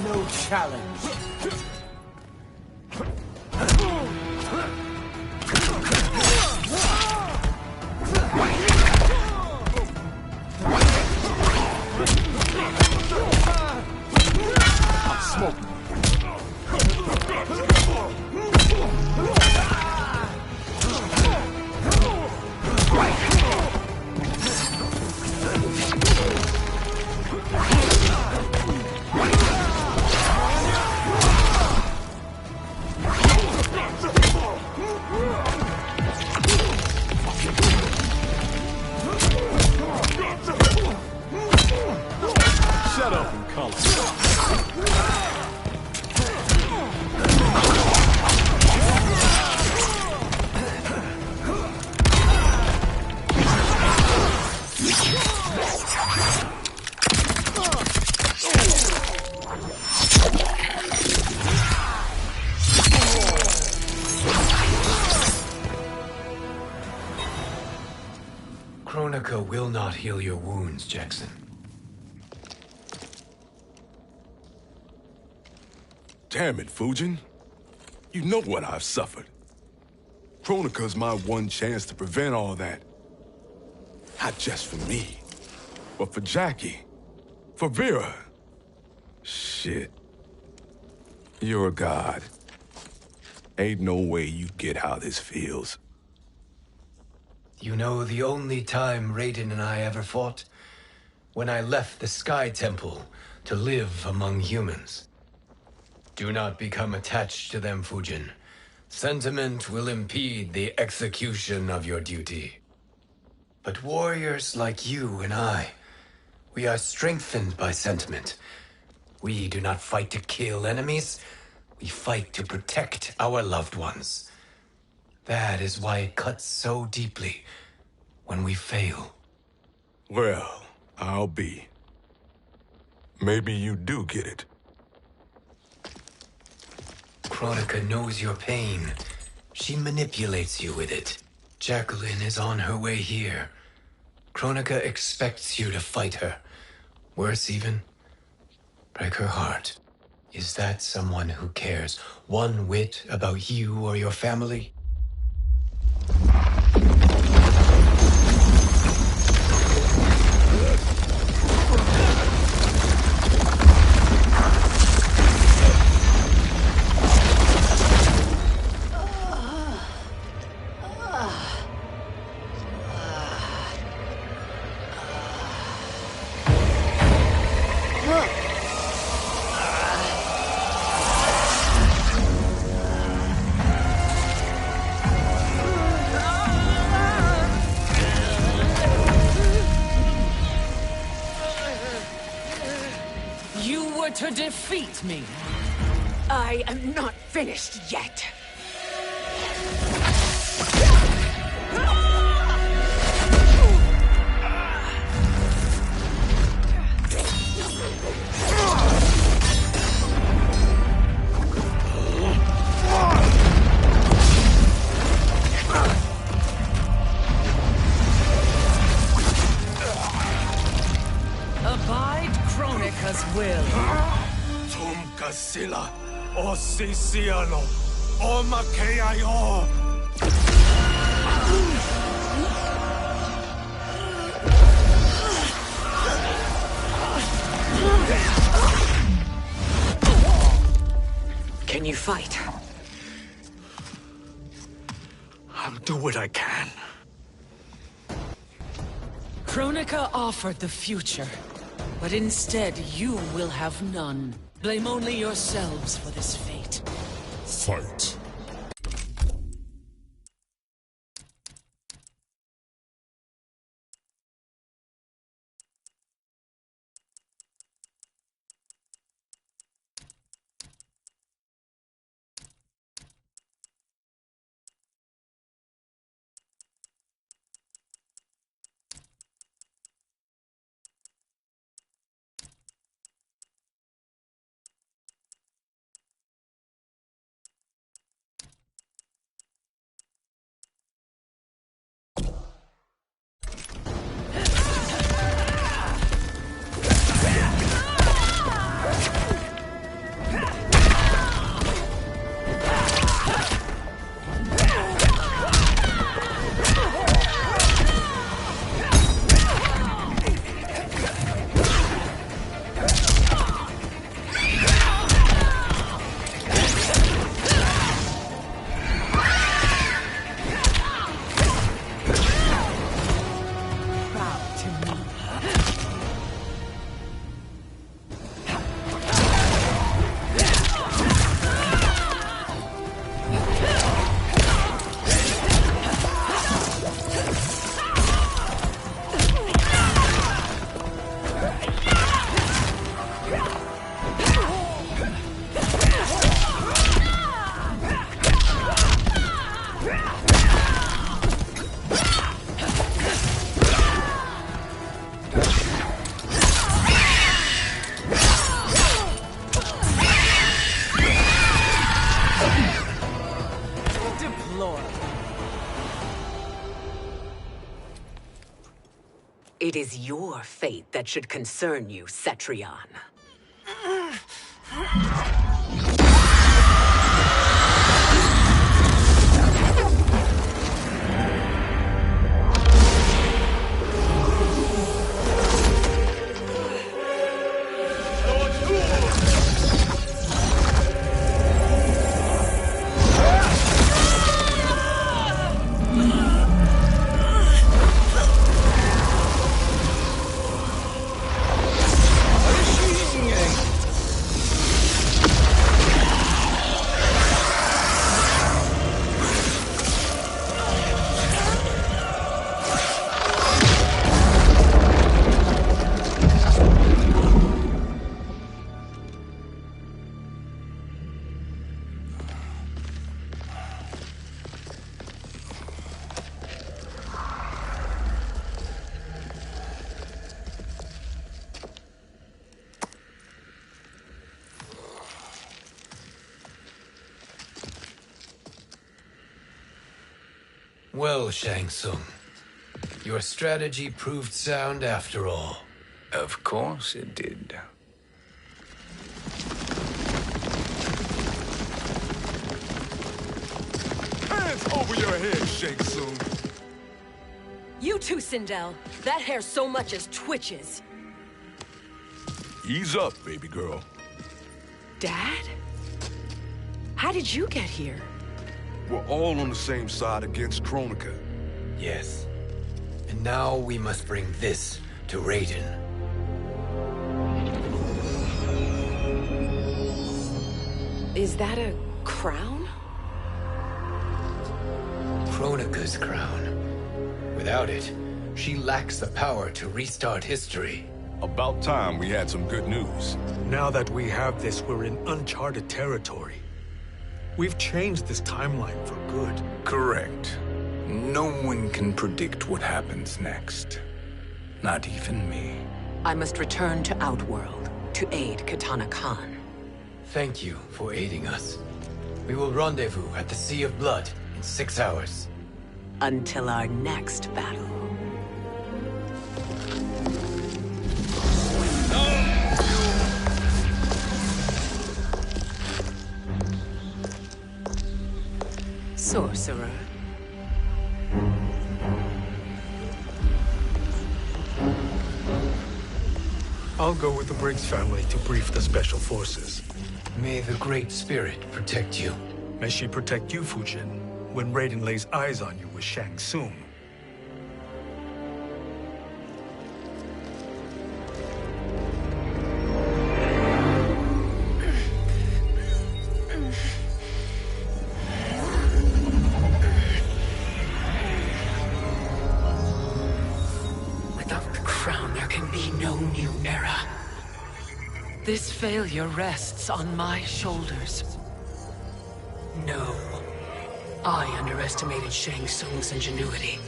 No challenge. Kronika will not heal your wounds, Jackson. Damn it, Fujin. You know what I've suffered. Kronika's my one chance to prevent all that. Not just for me, but for Jackie, for Vera. Shit. You're a god. Ain't no way you get how this feels. You know the only time Raiden and I ever fought? When I left the Sky Temple to live among humans. Do not become attached to them, Fujin. Sentiment will impede the execution of your duty. But warriors like you and I, we are strengthened by sentiment. We do not fight to kill enemies. We fight to protect our loved ones. That is why it cuts so deeply when we fail. Well, I'll be. Maybe you do get it. Kronika knows your pain. She manipulates you with it. Jacqueline is on her way here. Kronika expects you to fight her. Worse even, break her heart. Is that someone who cares one whit about you or your family? To defeat me. I am not finished yet. Abide Kronika's will. Sila, o Sisiano, o Makeayo. Can you fight? I'll do what I can. Kronika offered the future, but instead you will have none. Blame only yourselves for this fate. Fight. It is your fate that should concern you, Cetrion. Well, Shang Tsung, your strategy proved sound after all. Of course it did. Hands over your head, Shang Tsung. You too, Sindel. That hair so much as twitches. Ease up, baby girl. Dad? How did you get here? We're all on the same side against Kronika. Yes. And now we must bring this to Raiden. Is that a crown? Kronika's crown. Without it, she lacks the power to restart history. About time we had some good news. Now that we have this, we're in uncharted territory. We've changed this timeline for good. Correct. No one can predict what happens next. Not even me. I must return to Outworld to aid Katana Khan. Thank you for aiding us. We will rendezvous at the Sea of Blood in 6 hours. Until our next battle. Sorcerer. I'll go with the Briggs family to brief the Special Forces. May the Great Spirit protect you. May she protect you, Fujin, when Raiden lays eyes on you with Shang Tsung. Without the crown, there can be no new era. This failure rests on my shoulders. No. I underestimated Shang Tsung's ingenuity.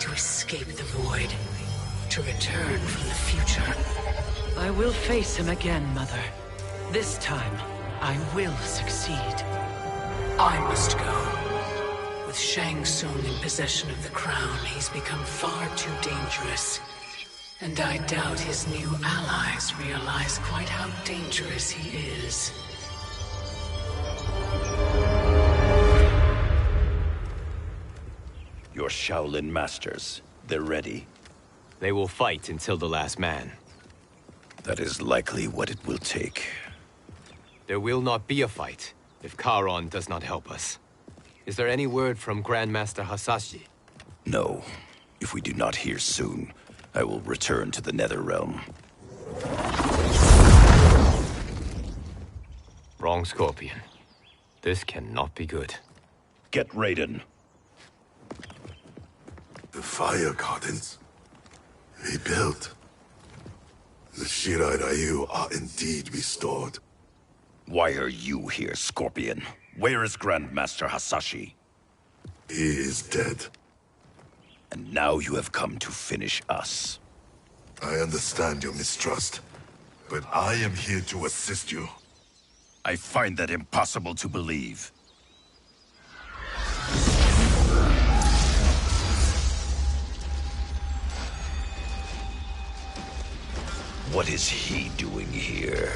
To escape the void. To return from the future. I will face him again, Mother. This time, I will succeed. I must go. With Shang Tsung in possession of the crown, he's become far too dangerous. And I doubt his new allies realize quite how dangerous he is. Your Shaolin masters, they're ready. They will fight until the last man. That is likely what it will take. There will not be a fight if Charon does not help us. Is there any word from Grandmaster Hasashi? No. If we do not hear soon, I will return to the Netherrealm. Wrong, Scorpion. This cannot be good. Get Raiden. The fire gardens. Rebuilt. The Shirai Ryu are indeed restored. Why are you here, Scorpion? Where is Grandmaster Hasashi? He is dead. And now you have come to finish us. I understand your mistrust, but I am here to assist you. I find that impossible to believe. What is he doing here?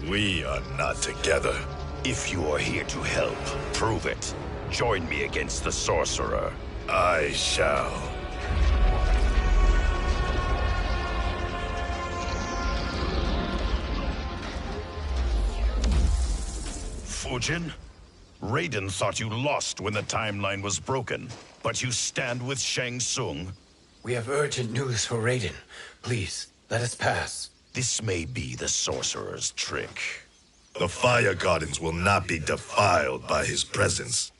We are not together. If you are here to help, prove it. Join me against the sorcerer. I shall. Fujin? Raiden thought you lost when the timeline was broken, but you stand with Shang Tsung? We have urgent news for Raiden. Please, let us pass. This may be the sorcerer's trick. The Fire Gardens will not be defiled by his presence.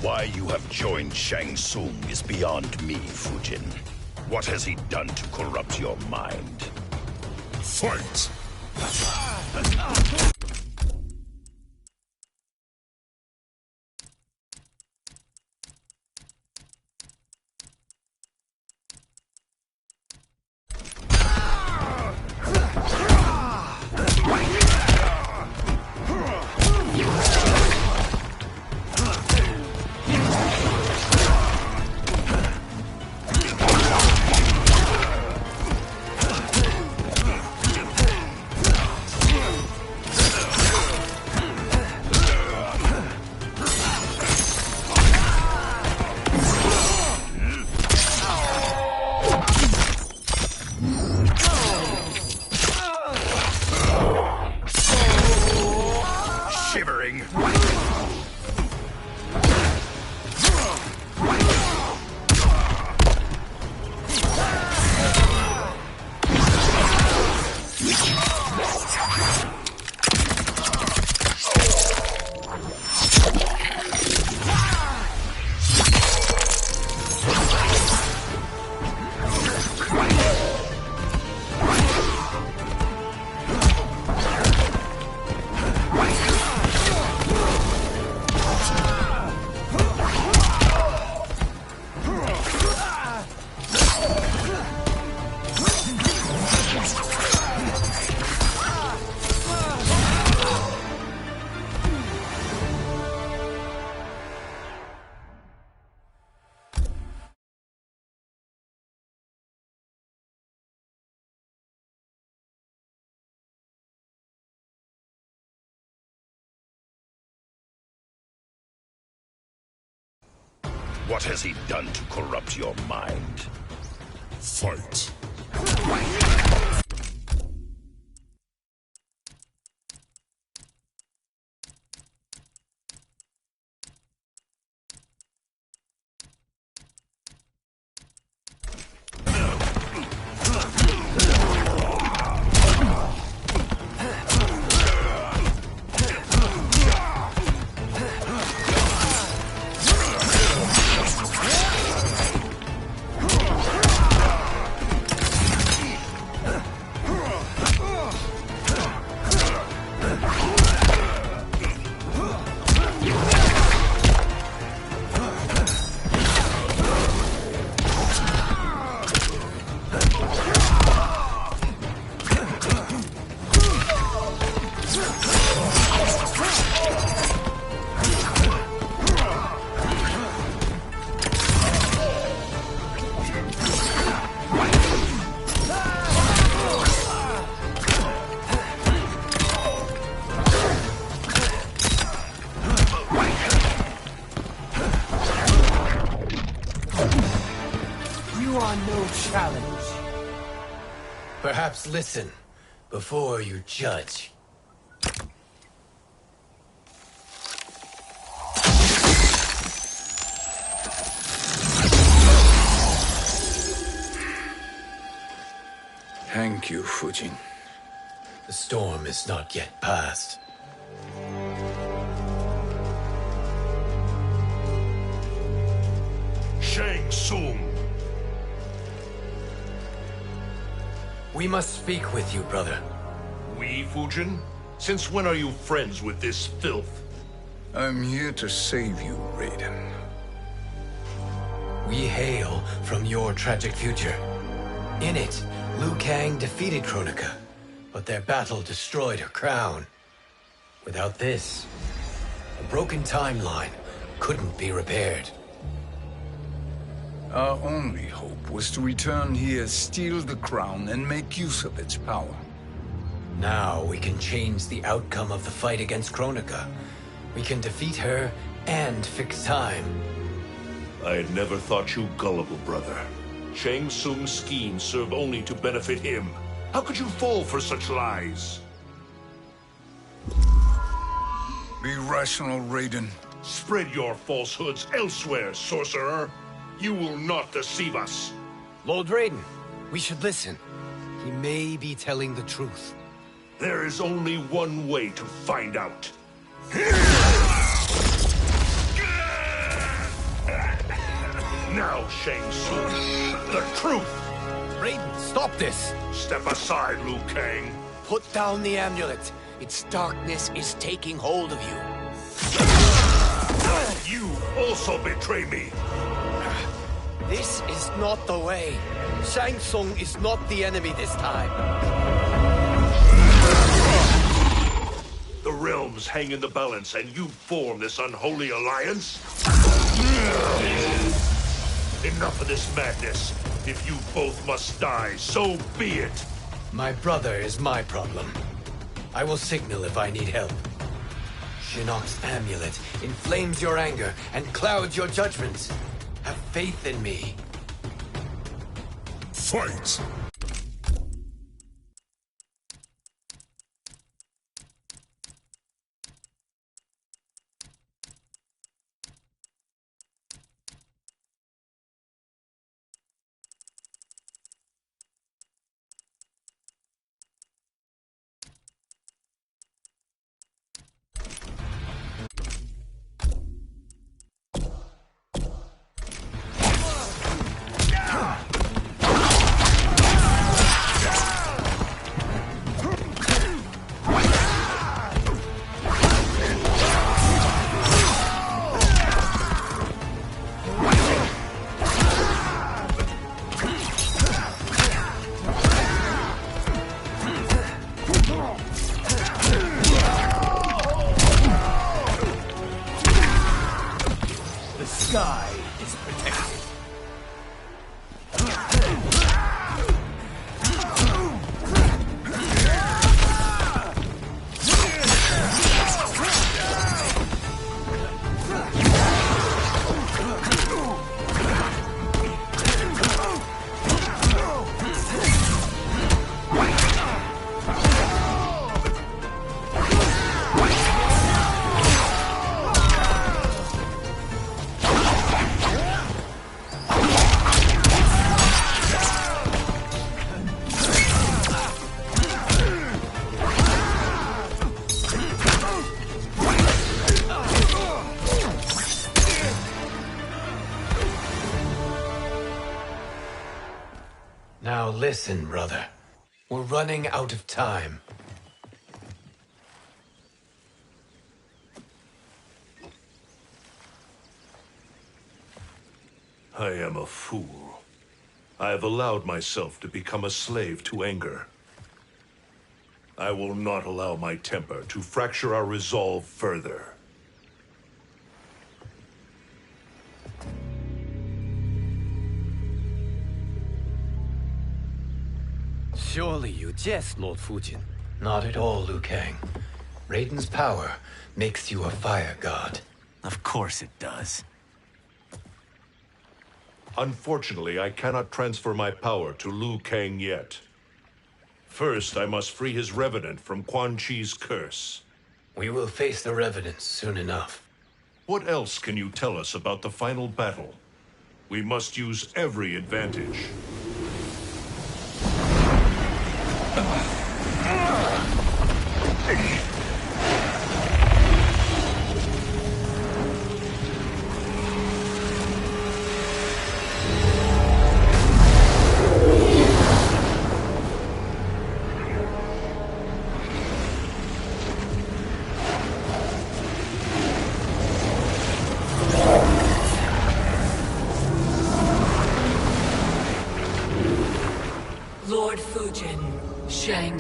Why you have joined Shang Tsung is beyond me, Fujin. What has he done to corrupt your mind? Fight! What has he done to corrupt your mind? Fight! Perhaps listen before you judge. Thank you, Fujin. The storm is not yet past. Shang Tsung! We must speak with you, brother. We, Fujin? Since when are you friends with this filth? I'm here to save you, Raiden. We hail from your tragic future. In it, Liu Kang defeated Kronika, but their battle destroyed her crown. Without this, a broken timeline couldn't be repaired. Our only hope was to return here, steal the crown, and make use of its power. Now we can change the outcome of the fight against Kronika. We can defeat her and fix time. I had never thought you gullible, brother. Shang Tsung's schemes serve only to benefit him. How could you fall for such lies? Be rational, Raiden. Spread your falsehoods elsewhere, sorcerer. You will not deceive us. Lord Raiden, we should listen. He may be telling the truth. There is only one way to find out. Now, Shang Tsung, the truth! Raiden, stop this! Step aside, Liu Kang. Put down the amulet. Its darkness is taking hold of you. You also betray me. This is not the way. Shang Tsung is not the enemy this time. The realms hang in the balance, and you form this unholy alliance? Enough of this madness. If you both must die, so be it. My brother is my problem. I will signal if I need help. Shinnok's amulet inflames your anger and clouds your judgments. Have faith in me. Fight! Sky is protected. Now listen, brother. We're running out of time. I am a fool. I have allowed myself to become a slave to anger. I will not allow my temper to fracture our resolve further. Surely you jest, Lord Fujin. Not at all, Liu Kang. Raiden's power makes you a fire god. Of course it does. Unfortunately, I cannot transfer my power to Liu Kang yet. First, I must free his Revenant from Quan Chi's curse. We will face the Revenants soon enough. What else can you tell us about the final battle? We must use every advantage.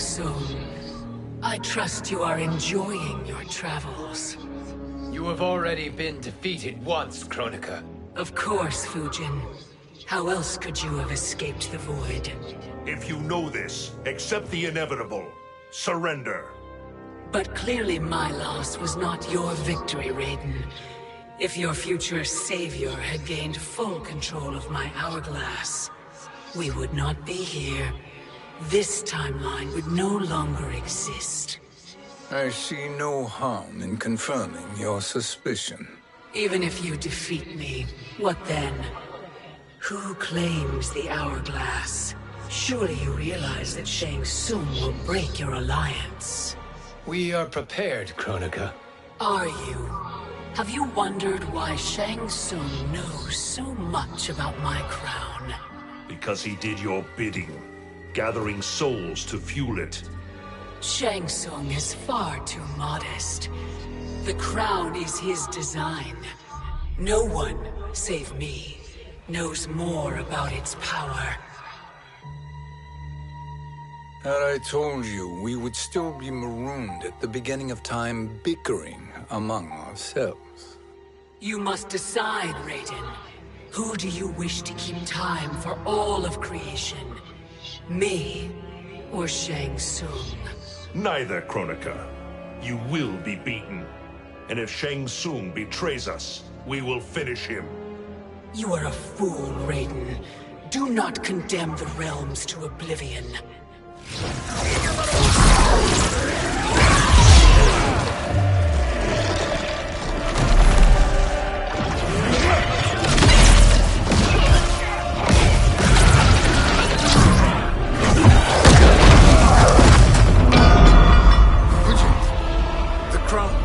Tsung, I trust you are enjoying your travels. You have already been defeated once, Kronika. Of course, Fujin. How else could you have escaped the void? If you know this, accept the inevitable. Surrender. But clearly my loss was not your victory, Raiden. If your future savior had gained full control of my hourglass, we would not be here. This timeline would no longer exist. I see no harm in confirming your suspicion. Even if you defeat me, what then? Who claims the hourglass? Surely you realize that Shang Tsung will break your alliance. We are prepared, Kronika. Are you? Have you wondered why Shang Tsung knows so much about my crown? Because he did your bidding, gathering souls to fuel it. Shang Tsung is far too modest. The crown is his design. No one, save me, knows more about its power. Had I told you, we would still be marooned at the beginning of time, bickering among ourselves. You must decide, Raiden. Who do you wish to keep time for all of creation? Me or Shang Tsung? Neither, Kronika. You will be beaten. And if Shang Tsung betrays us, we will finish him. You are a fool, Raiden. Do not condemn the realms to oblivion. The crown.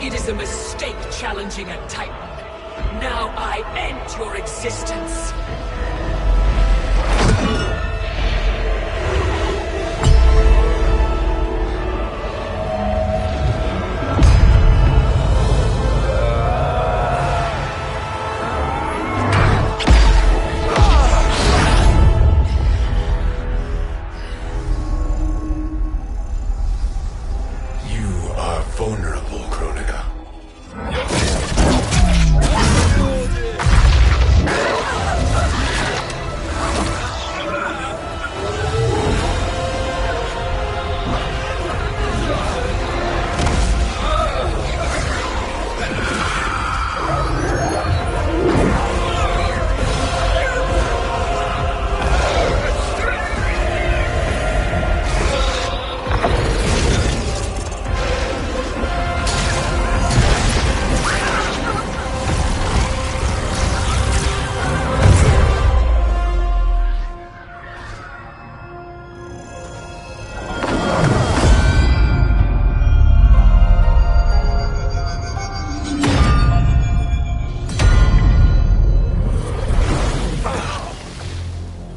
It is a mistake challenging a Titan. Now I end your existence. You are vulnerable, Kronika.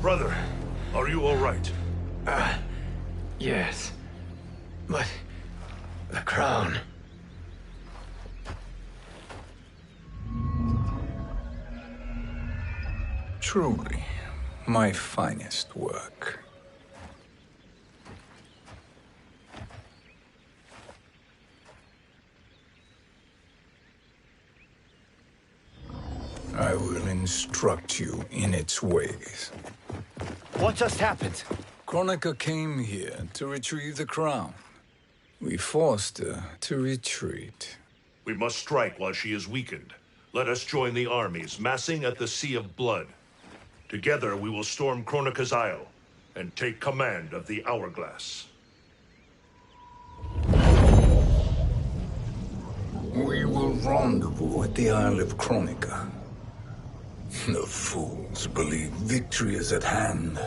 Brother, are you all right? Yes. But the crown. Truly, my finest work. I will instruct you in its ways. What just happened? Kronika came here to retrieve the crown. We forced her to retreat. We must strike while she is weakened. Let us join the armies massing at the Sea of Blood. Together we will storm Kronika's Isle and take command of the Hourglass. We will rendezvous at the Isle of Kronika. The fools believe victory is at hand.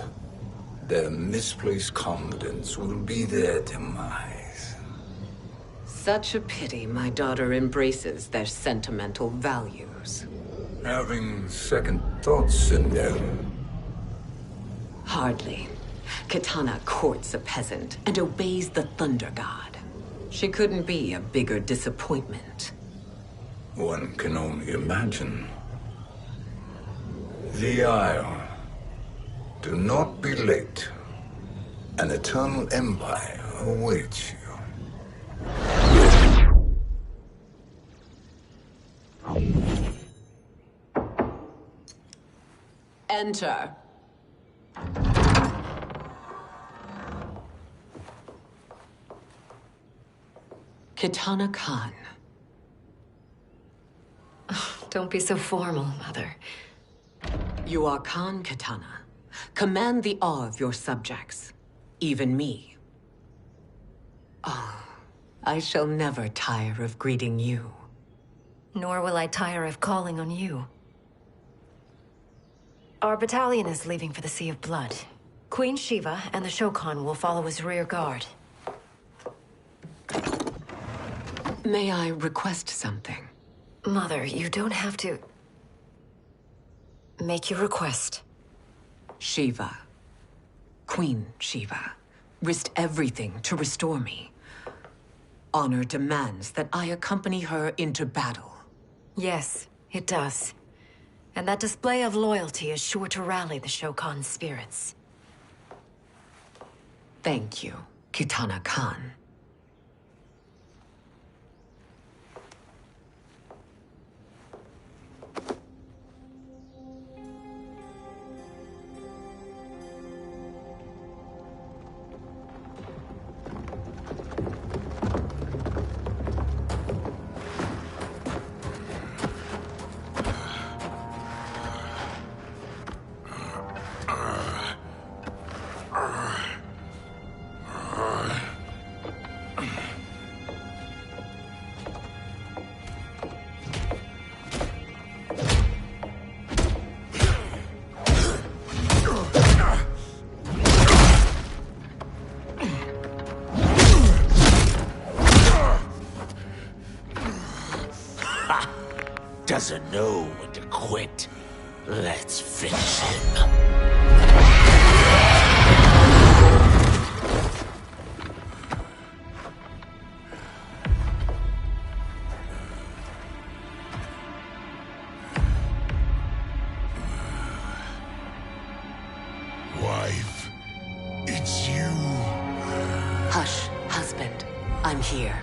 Their misplaced confidence will be their demise. Such a pity my daughter embraces their sentimental values. Having second thoughts, Sindel. Hardly. Katana courts a peasant and obeys the Thunder God. She couldn't be a bigger disappointment. One can only imagine. The Isle. Do not be late. An eternal empire awaits you. Enter. Kitana Khan. Don't be so formal, Mother. You are Khan Kitana. Command the awe of your subjects. Even me. Oh, I shall never tire of greeting you. Nor will I tire of calling on you. Our battalion is leaving for the Sea of Blood. Queen Shiva and the Shokan will follow as rear guard. May I request something? Mother, you don't have to... Make your request. Shiva. Queen Shiva. Risked everything to restore me. Honor demands that I accompany her into battle. Yes, it does. And that display of loyalty is sure to rally the Shokan's spirits. Thank you, Kitana Khan. Doesn't know when to quit. Let's finish him. Wife, it's you. Hush, husband. I'm here.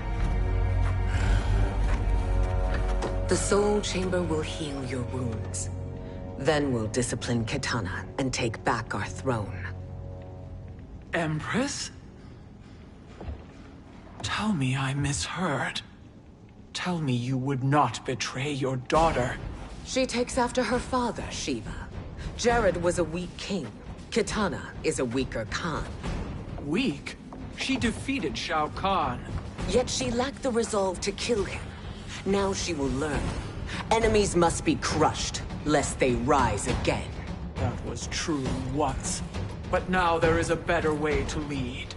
The Soul Chamber will heal your wounds. Then we'll discipline Kitana and take back our throne. Empress? Tell me I misheard. Tell me you would not betray your daughter. She takes after her father, Shiva. Jared was a weak king. Kitana is a weaker Khan. Weak? She defeated Shao Kahn. Yet she lacked the resolve to kill him. Now she will learn. Enemies must be crushed, lest they rise again. That was true once. But now there is a better way to lead.